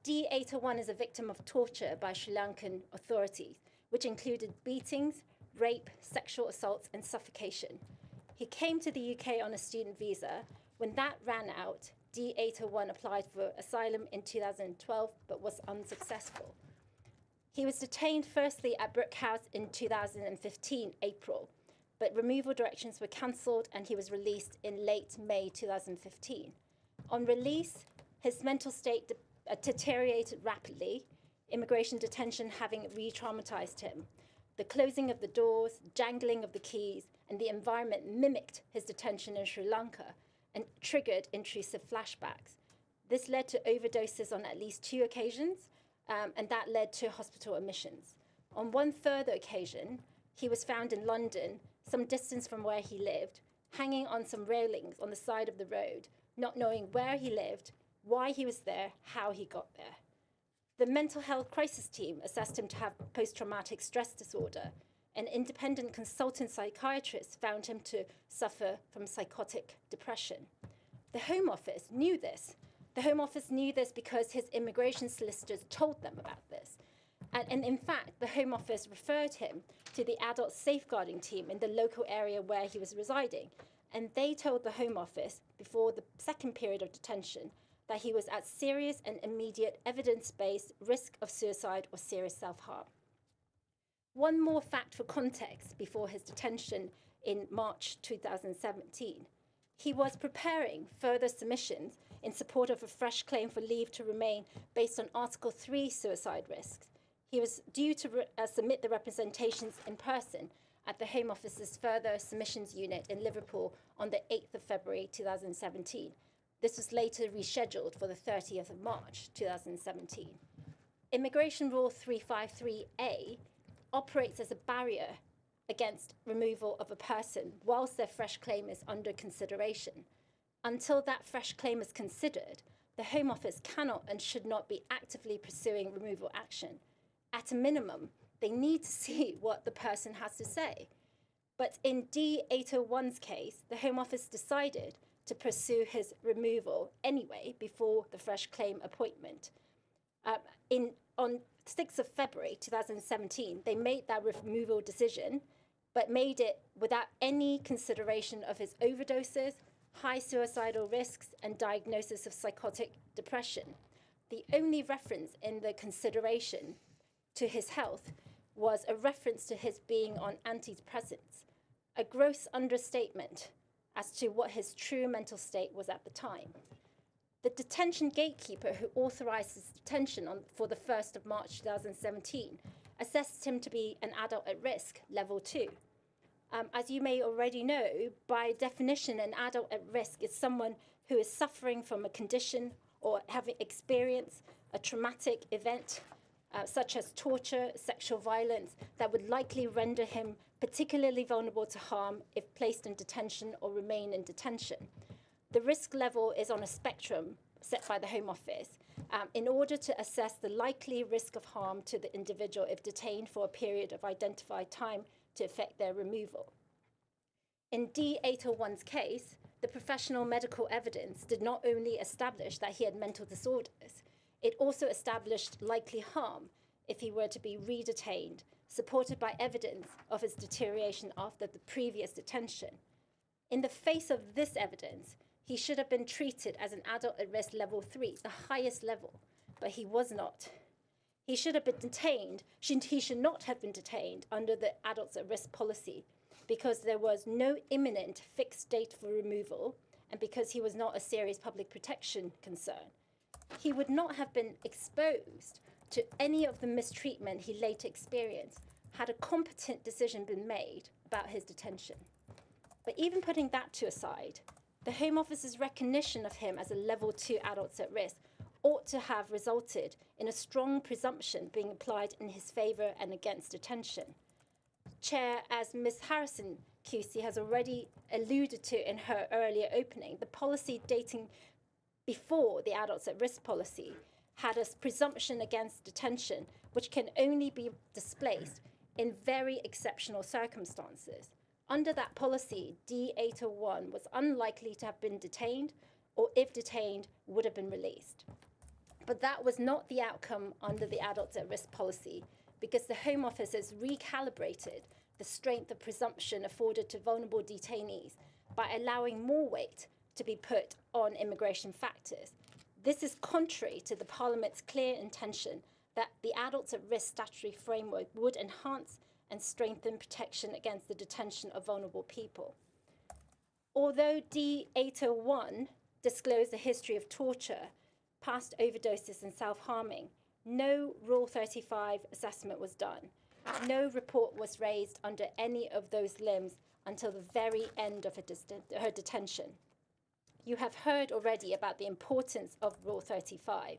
D801 is a victim of torture by Sri Lankan authorities, which included beatings, rape, sexual assaults, and suffocation. He came to the UK on a student visa. When that ran out, D801 applied for asylum in 2012 but was unsuccessful. He was detained firstly at Brook House in 2015, April, but removal directions were cancelled and he was released in late May 2015. On release, his mental state deteriorated rapidly, immigration detention having re-traumatized him. The closing of the doors, jangling of the keys, and the environment mimicked his detention in Sri Lanka and triggered intrusive flashbacks. This led to overdoses on at least 2 occasions, and that led to hospital admissions. On one further occasion, he was found in London, some distance from where he lived, hanging on some railings on the side of the road, not knowing where he lived, why he was there, how he got there. The mental health crisis team assessed him to have post-traumatic stress disorder. An independent consultant psychiatrist found him to suffer from psychotic depression. The Home Office knew this. The Home Office knew this because his immigration solicitors told them about this. And in fact, the Home Office referred him to the adult safeguarding team in the local area where he was residing. And they told the Home Office before the second period of detention that he was at serious and immediate evidence-based risk of suicide or serious self-harm. One more fact for context before his detention in March 2017. He was preparing further submissions in support of a fresh claim for leave to remain based on Article 3 suicide risks. He was due to submit the representations in person at the Home Office's further submissions unit in Liverpool on the 8th of February 2017. This was later rescheduled for the 30th of March 2017. Immigration Rule 353A operates as a barrier against removal of a person whilst their fresh claim is under consideration. Until that fresh claim is considered, the Home Office cannot and should not be actively pursuing removal action. At a minimum, they need to see what the person has to say. But in D801's case, the Home Office decided to pursue his removal anyway before the fresh claim appointment. On 6th of February 2017, they made that removal decision, but made it without any consideration of his overdoses, high suicidal risks, and diagnosis of psychotic depression. The only reference in the consideration to his health was a reference to his being on antidepressants, a gross understatement as to what his true mental state was at the time. The detention gatekeeper who authorized his detention for the 1st of March 2017 assessed him to be an adult at risk, level 2. As you may already know, by definition, an adult at risk is someone who is suffering from a condition or having experienced a traumatic event, such as torture, sexual violence, that would likely render him particularly vulnerable to harm if placed in detention or remain in detention. The risk level is on a spectrum set by the Home Office in order to assess the likely risk of harm to the individual if detained for a period of identified time to effect their removal. In D801's case, the professional medical evidence did not only establish that he had mental disorders, it also established likely harm if he were to be re-detained, supported by evidence of his deterioration after the previous detention. In the face of this evidence, he should have been treated as an adult at risk level 3, the highest level, but he was not. He should have been detained. He should not have been detained under the adults at risk policy because there was no imminent fixed date for removal and because he was not a serious public protection concern. He would not have been exposed to any of the mistreatment he later experienced, had a competent decision been made about his detention. But even putting that to aside, the Home Office's recognition of him as a level 2 adult at risk ought to have resulted in a strong presumption being applied in his favour and against detention. Chair, as Ms Harrison QC has already alluded to in her earlier opening, the policy dating before the adults at risk policy had a presumption against detention which can only be displaced in very exceptional circumstances. Under that policy, D801 was unlikely to have been detained, or if detained, would have been released. But that was not the outcome under the adults at risk policy, because the Home Office has recalibrated the strength of presumption afforded to vulnerable detainees by allowing more weight to be put on immigration factors. This is contrary to the Parliament's clear intention that the adults at risk statutory framework would enhance and strengthen protection against the detention of vulnerable people. Although D801 disclosed a history of torture, past overdoses and self-harming, no Rule 35 assessment was done. No report was raised under any of those limbs until the very end of her detention. You have heard already about the importance of Rule 35.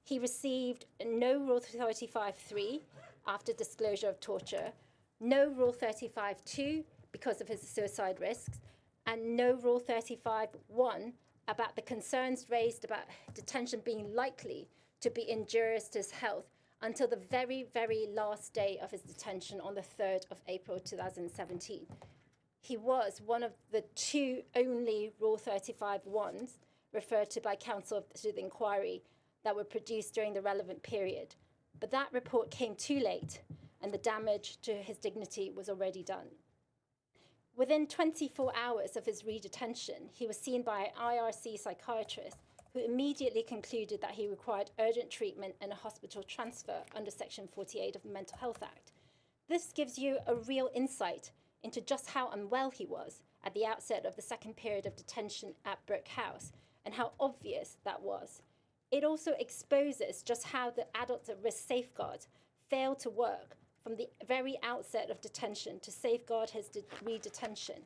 He received no Rule 35-3 after disclosure of torture, no Rule 35-2 because of his suicide risks, and no Rule 35-1 about the concerns raised about detention being likely to be injurious to his health until the very, very last day of his detention on the 3rd of April 2017. He was one of the two only Rule 35-1s referred to by counsel to the inquiry that were produced during the relevant period. But that report came too late, and the damage to his dignity was already done. Within 24 hours of his redetention, he was seen by an IRC psychiatrist who immediately concluded that he required urgent treatment and a hospital transfer under Section 48 of the Mental Health Act. This gives you a real insight into just how unwell he was at the outset of the second period of detention at Brook House and how obvious that was. It also exposes just how the adults at risk safeguards failed to work from the very outset of detention to safeguard his redetention.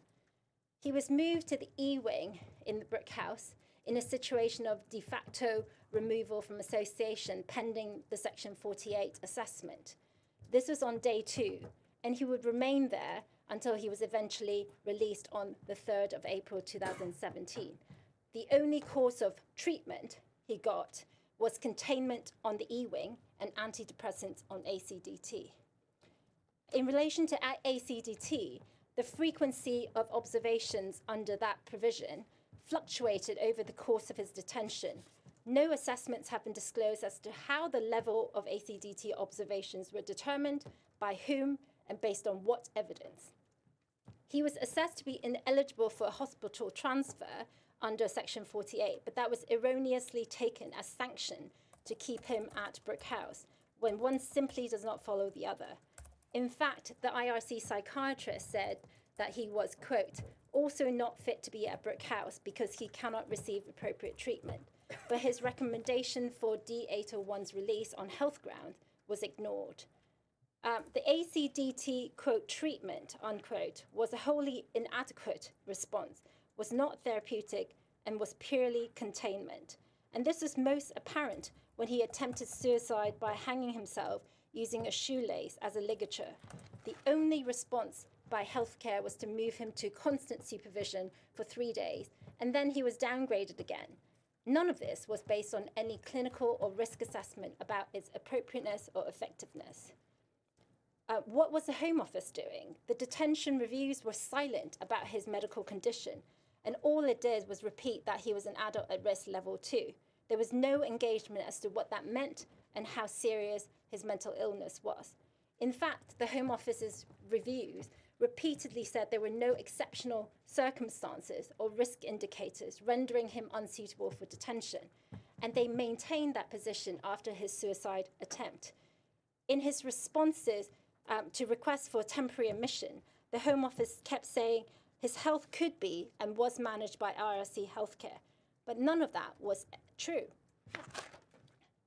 He was moved to the E-wing in the Brook House in a situation of de facto removal from association pending the Section 48 assessment. This was on day 2, and he would remain there until he was eventually released on the 3rd of April 2017. The only course of treatment he got was containment on the E-wing and antidepressants on ACDT. In relation to ACDT, the frequency of observations under that provision fluctuated over the course of his detention. No assessments have been disclosed as to how the level of ACDT observations were determined, by whom, and based on what evidence. He was assessed to be ineligible for a hospital transfer under Section 48, but that was erroneously taken as sanction to keep him at Brook House, when one simply does not follow the other. In fact, the IRC psychiatrist said that he was, quote, also not fit to be at Brook House because he cannot receive appropriate treatment, but his recommendation for D801's release on health grounds was ignored. The ACDT, quote, treatment, unquote, was a wholly inadequate response, was not therapeutic, and was purely containment. And this was most apparent when he attempted suicide by hanging himself using a shoelace as a ligature. The only response by healthcare was to move him to constant supervision for 3 days, and then he was downgraded again. None of this was based on any clinical or risk assessment about its appropriateness or effectiveness. What was the Home Office doing? The detention reviews were silent about his medical condition, and all it did was repeat that he was an adult at risk level 2. There was no engagement as to what that meant and how serious his mental illness was. In fact, the Home Office's reviews repeatedly said there were no exceptional circumstances or risk indicators rendering him unsuitable for detention, and they maintained that position after his suicide attempt. In his responses to requests for temporary admission, the Home Office kept saying his health could be and was managed by IRC healthcare, but none of that was true.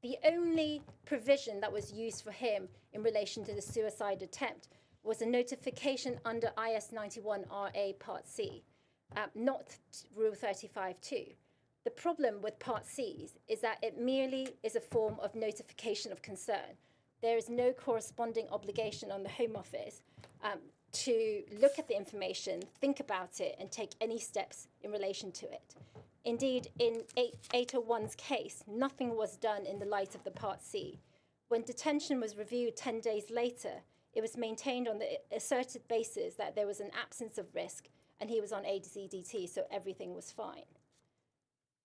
The only provision that was used for him in relation to the suicide attempt was a notification under IS 91 RA Part C, not Rule 35.2. The problem with Part C's is that it merely is a form of notification of concern. There is no corresponding obligation on the Home Office to look at the information, think about it, and take any steps in relation to it. Indeed, in 801's case, nothing was done in the light of the Part C. When detention was reviewed 10 days later, it was maintained on the asserted basis that there was an absence of risk and he was on AZDT, so everything was fine.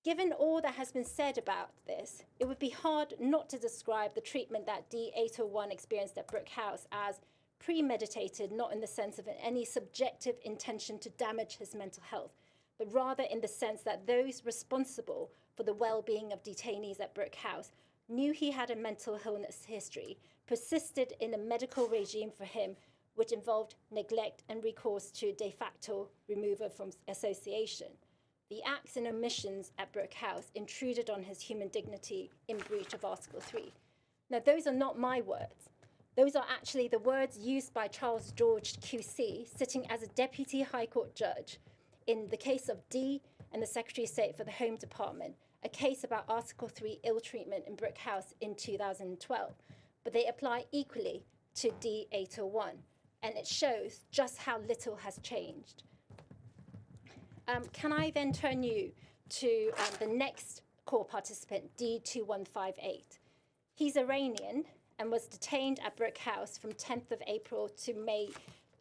Given all that has been said about this, it would be hard not to describe the treatment that D801 experienced at Brook House as premeditated, not in the sense of any subjective intention to damage his mental health, but rather in the sense that those responsible for the well-being of detainees at Brook House knew he had a mental illness history, persisted in a medical regime for him, which involved neglect and recourse to de facto removal from association. The acts and omissions at Brook House intruded on his human dignity in breach of Article 3. Now, those are not my words. Those are actually the words used by Charles George QC, sitting as a Deputy High Court judge in the case of D and the Secretary of State for the Home Department, a case about Article 3 ill treatment in Brook House in 2012. But they apply equally to D801, and it shows just how little has changed. Can I then turn you to the next core participant, D2158? He's Iranian and was detained at Brook House from 10th of April to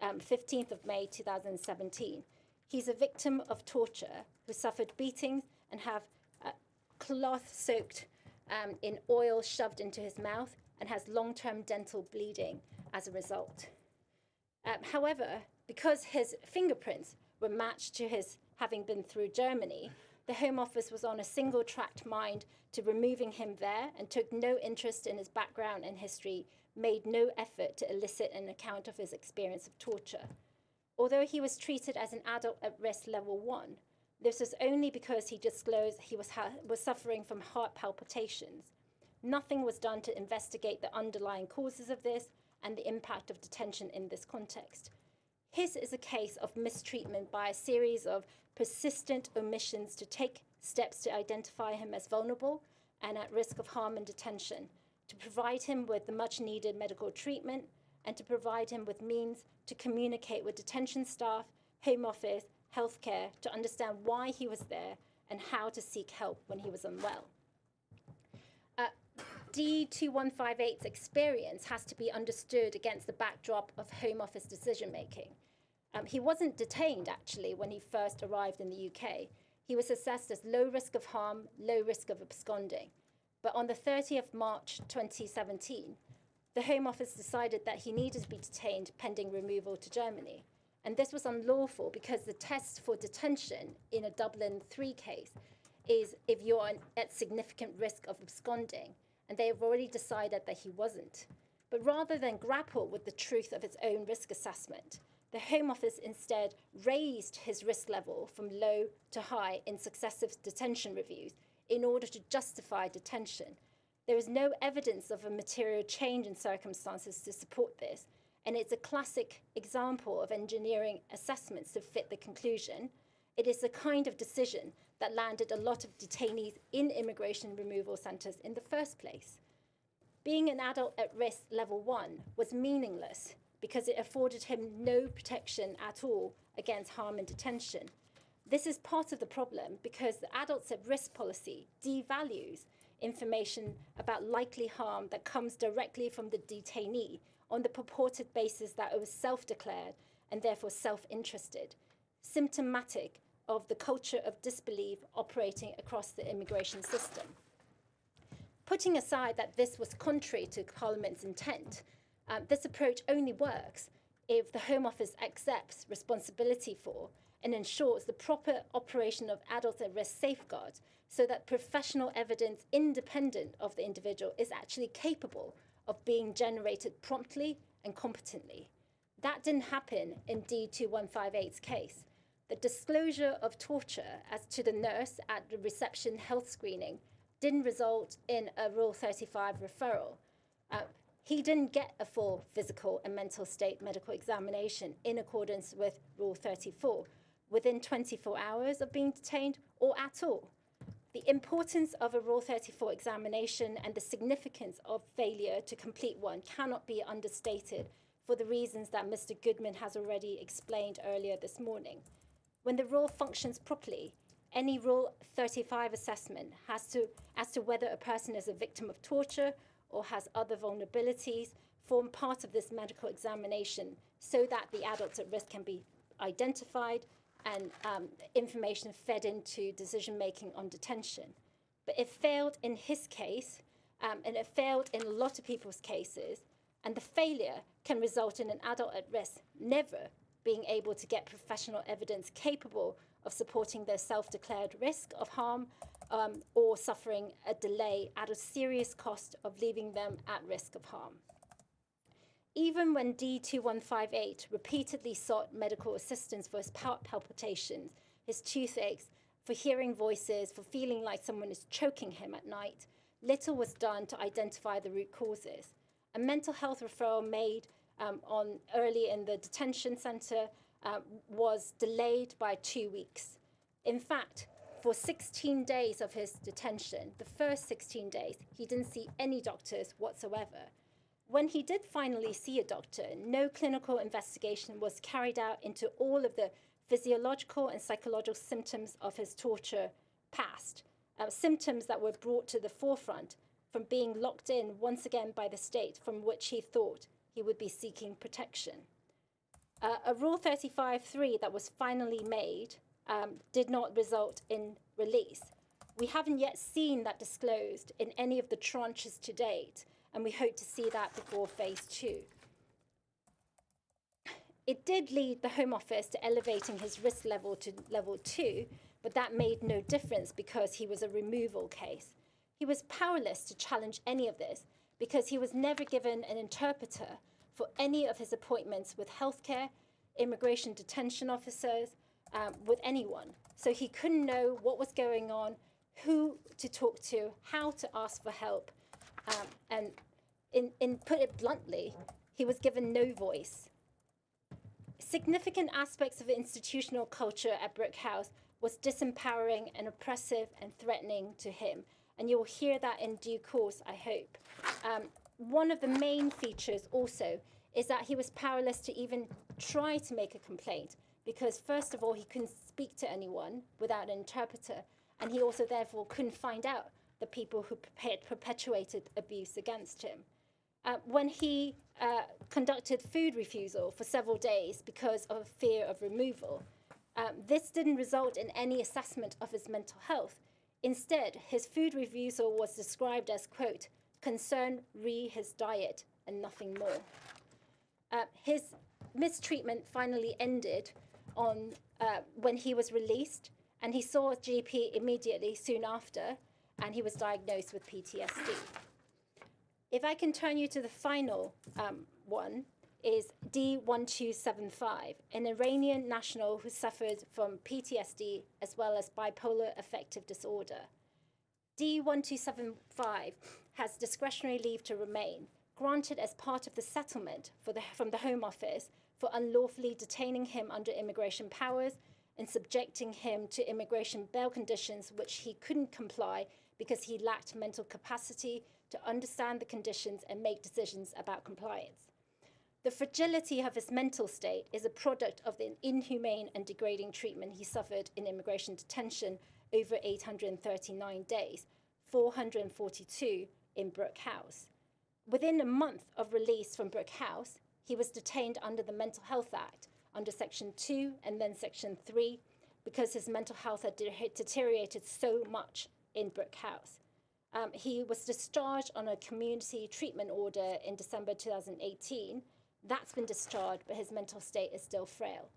15th of May 2017. He's a victim of torture who suffered beatings and have cloth soaked in oil shoved into his mouth and has long-term dental bleeding as a result. However, because his fingerprints were matched to his having been through Germany, the Home Office was on a single-tracked mind to removing him there and took no interest in his background and history, made no effort to elicit an account of his experience of torture. Although he was treated as an adult at risk level 1, this was only because he disclosed he was suffering from heart palpitations. Nothing was done to investigate the underlying causes of this and the impact of detention in this context. His is a case of mistreatment by a series of persistent omissions to take steps to identify him as vulnerable and at risk of harm and detention, to provide him with the much-needed medical treatment, and to provide him with means to communicate with detention staff, Home Office, healthcare, to understand why he was there and how to seek help when he was unwell. D2158's experience has to be understood against the backdrop of Home Office decision-making. He wasn't detained, actually, when he first arrived in the UK. He was assessed as low risk of harm, low risk of absconding. But on the 30th of March 2017, the Home Office decided that he needed to be detained pending removal to Germany. And this was unlawful because the test for detention in a Dublin 3 case is if you're at significant risk of absconding, and they have already decided that he wasn't. But rather than grapple with the truth of its own risk assessment, the Home Office instead raised his risk level from low to high in successive detention reviews in order to justify detention. There is no evidence of a material change in circumstances to support this, and it's a classic example of engineering assessments to fit the conclusion. It is the kind of decision that landed a lot of detainees in immigration removal centres in the first place. Being an adult at risk level 1 was meaningless because it afforded him no protection at all against harm and detention. This is part of the problem because the adults at risk policy devalues information about likely harm that comes directly from the detainee on the purported basis that it was self-declared and therefore self-interested, symptomatic of the culture of disbelief operating across the immigration system. Putting aside that this was contrary to Parliament's intent, this approach only works if the Home Office accepts responsibility for and ensures the proper operation of adult at risk safeguards so that professional evidence independent of the individual is actually capable of being generated promptly and competently. That didn't happen in D2158's case. The disclosure of torture as to the nurse at the reception health screening didn't result in a Rule 35 referral. He didn't get a full physical and mental state medical examination in accordance with Rule 34 within 24 hours of being detained or at all. The importance of a Rule 34 examination and the significance of failure to complete one cannot be understated for the reasons that Mr. Goodman has already explained earlier this morning. When the rule functions properly, any Rule 35 assessment as to whether a person is a victim of torture or has other vulnerabilities form part of this medical examination so that the adults at risk can be identified and information fed into decision-making on detention. But it failed in his case, and it failed in a lot of people's cases, and the failure can result in an adult at risk never being able to get professional evidence capable of supporting their self-declared risk of harm or suffering a delay at a serious cost of leaving them at risk of harm. Even when D2158 repeatedly sought medical assistance for his heart palpitations, his toothaches, for hearing voices, for feeling like someone is choking him at night, little was done to identify the root causes. A mental health referral made early in the detention centre was delayed by 2 weeks. In fact, for 16 days of his detention, the first 16 days, he didn't see any doctors whatsoever. When he did finally see a doctor, no clinical investigation was carried out into all of the physiological and psychological symptoms of his torture past, symptoms that were brought to the forefront from being locked in once again by the state from which he thought he would be seeking protection. A Rule 35.3 that was finally made did not result in release. We haven't yet seen that disclosed in any of the tranches to date, and we hope to see that before phase 2. It did lead the Home Office to elevating his risk level to level 2, but that made no difference because he was a removal case. He was powerless to challenge any of this because he was never given an interpreter for any of his appointments with healthcare, immigration detention officers, with anyone. So he couldn't know what was going on, who to talk to, how to ask for help. And in put it bluntly, he was given no voice. Significant aspects of the institutional culture at Brook House was disempowering and oppressive and threatening to him. And you'll hear that in due course, I hope. One of the main features also is that he was powerless to even try to make a complaint because, first of all, he couldn't speak to anyone without an interpreter, and he also therefore couldn't find out the people who perpetuated abuse against him. When he conducted food refusal for several days because of fear of removal, this didn't result in any assessment of his mental health. Instead, his food refusal was described as, quote, concern re his diet and nothing more. His mistreatment finally ended on when he was released, and he saw a GP immediately soon after, and he was diagnosed with PTSD. If I can turn you to the final one, is D1275, an Iranian national who suffered from PTSD as well as bipolar affective disorder. D1275 has discretionary leave to remain, granted as part of the settlement from the Home Office for unlawfully detaining him under immigration powers and subjecting him to immigration bail conditions which he couldn't comply because he lacked mental capacity to understand the conditions and make decisions about compliance. The fragility of his mental state is a product of the inhumane and degrading treatment he suffered in immigration detention over 839 days, 442 in Brook House. Within a month of release from Brook House, he was detained under the Mental Health Act, under Section 2 and then Section 3, because his mental health had deteriorated so much in Brook House. He was discharged on a community treatment order in December 2018. That's been discharged, but his mental state is still frail.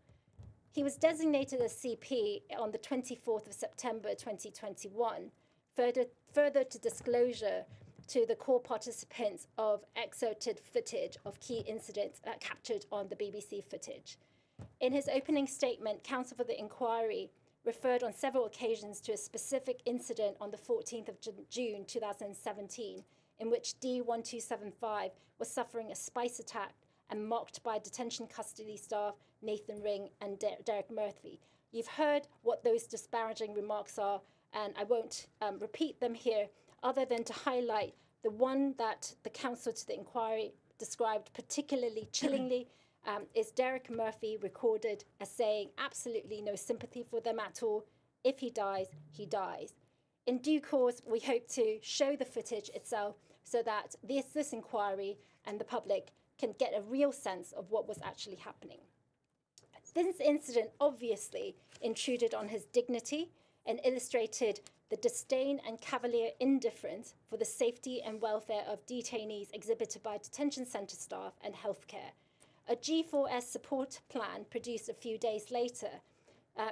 He was designated as CP on the 24th of September 2021, further to disclosure to the core participants of excerpted footage of key incidents captured on the BBC footage. In his opening statement, counsel for the inquiry referred on several occasions to a specific incident on the 14th of June 2017, in which D1275 was suffering a spice attack and mocked by detention custody staff Nathan Ring and Derek Murphy. You've heard what those disparaging remarks are, and I won't repeat them here, other than to highlight the one that the counsel to the inquiry described particularly chillingly is Derek Murphy recorded as saying absolutely no sympathy for them at all. If he dies, he dies. In due course, we hope to show the footage itself so that this inquiry and the public can get a real sense of what was actually happening. This incident obviously intruded on his dignity and illustrated the disdain and cavalier indifference for the safety and welfare of detainees exhibited by detention centre staff and healthcare. A G4S support plan produced a few days later,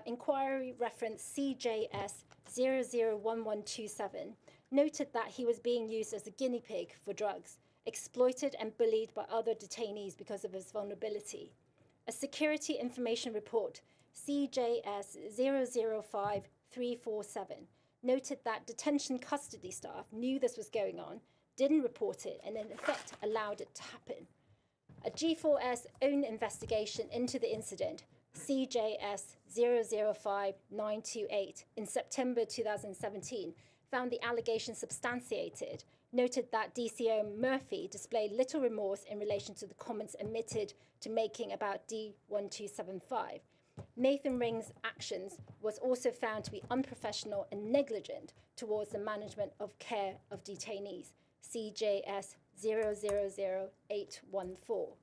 inquiry reference CJS 001127, noted that he was being used as a guinea pig for drugs, exploited and bullied by other detainees because of his vulnerability. A security information report, CJS 005347, noted that detention custody staff knew this was going on, didn't report it, and in effect allowed it to happen. A G4S own investigation into the incident, CJS 005928, in September 2017, found the allegation substantiated, noted that DCO Murphy displayed little remorse in relation to the comments admitted to making about D1275. Nathan Ring's actions was also found to be unprofessional and negligent towards the management of care of detainees, CJS 000814.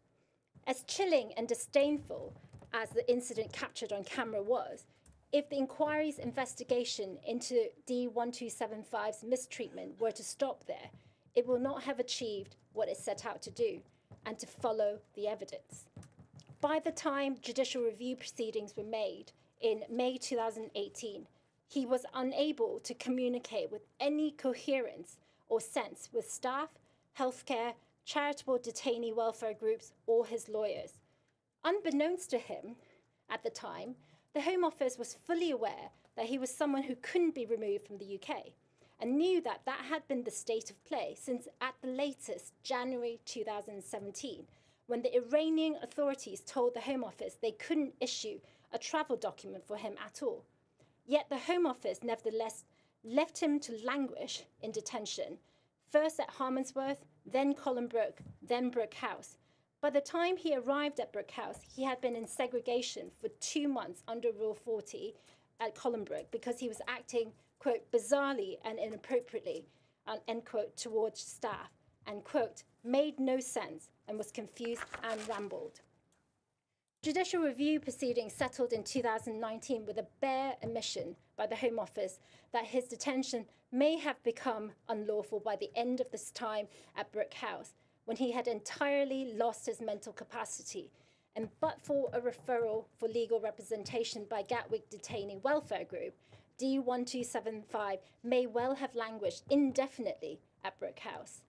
As chilling and disdainful as the incident captured on camera was, if the inquiry's investigation into D1275's mistreatment were to stop there, it will not have achieved what it set out to do, and to follow the evidence. By the time judicial review proceedings were made in May 2018, he was unable to communicate with any coherence or sense with staff, healthcare, charitable detainee welfare groups, or his lawyers. Unbeknownst to him at the time, the Home Office was fully aware that he was someone who couldn't be removed from the UK, and knew that that had been the state of play since at the latest January 2017, when the Iranian authorities told the Home Office they couldn't issue a travel document for him at all. Yet the Home Office nevertheless left him to languish in detention, first at Harmondsworth, then Colnbrook, then Brook House. By the time he arrived at Brook House, he had been in segregation for 2 months under Rule 40 at Colnbrook because he was acting, quote, bizarrely and inappropriately, end quote, towards staff, and, quote, made no sense and was confused and rambled. Judicial review proceedings settled in 2019 with a bare admission by the Home Office that his detention may have become unlawful by the end of this time at Brook House, when he had entirely lost his mental capacity, and but for a referral for legal representation by Gatwick Detainee Welfare Group, D1275 may well have languished indefinitely at Brook House.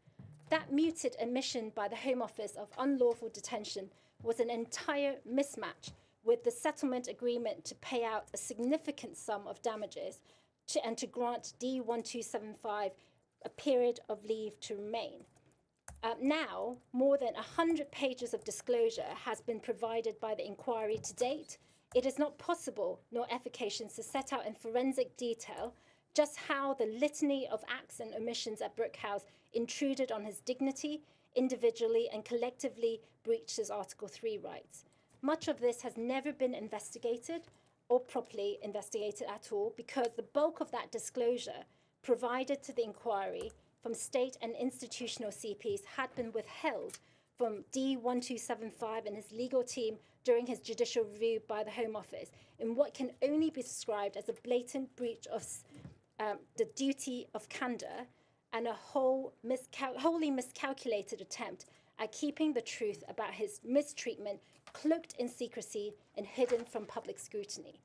That muted admission by the Home Office of unlawful detention was an entire mismatch with the settlement agreement to pay out a significant sum of damages and to grant D1275 a period of leave to remain. Now, more than 100 pages of disclosure has been provided by the inquiry to date. It is not possible nor efficacious to set out in forensic detail just how the litany of acts and omissions at Brook House intruded on his dignity, individually and collectively breached his Article 3 rights. Much of this has never been investigated or properly investigated at all, because the bulk of that disclosure provided to the inquiry from state and institutional CPs had been withheld from D1275 and his legal team during his judicial review by the Home Office in what can only be described as a blatant breach of the duty of candour and a wholly miscalculated attempt at keeping the truth about his mistreatment cloaked in secrecy and hidden from public scrutiny.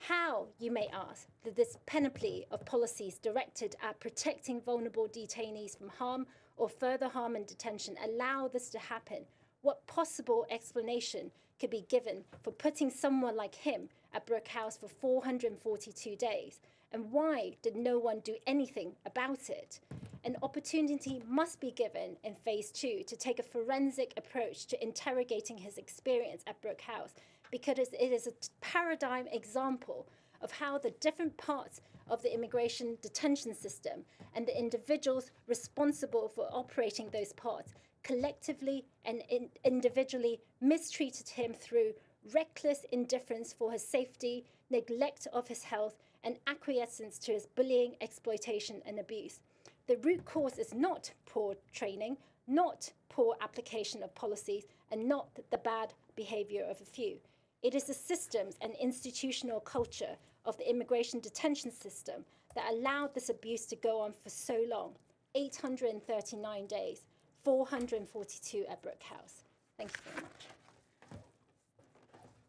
How, you may ask, did this panoply of policies directed at protecting vulnerable detainees from harm or further harm in detention allow this to happen? What possible explanation could be given for putting someone like him at Brook House for 442 days? And why did no one do anything about it? An opportunity must be given in phase 2 to take a forensic approach to interrogating his experience at Brook House, because it is a paradigm example of how the different parts of the immigration detention system and the individuals responsible for operating those parts collectively and individually mistreated him through reckless indifference for his safety, neglect of his health, and acquiescence to his bullying, exploitation, and abuse. The root cause is not poor training, not poor application of policies, and not the bad behavior of a few. It is the systems and institutional culture of the immigration detention system that allowed this abuse to go on for so long. 839 days, 442 at Brook House. Thank you very much.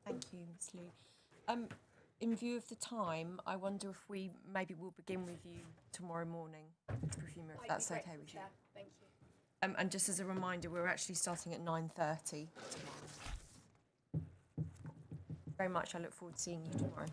Thank you, Ms. Liu. In view of the time, I wonder if we maybe will begin with you tomorrow morning, Ms. Perfuma, if that's okay with you. Thank you. And just as a reminder, we're actually starting at 9:30 tomorrow. Very much. I look forward to seeing you tomorrow.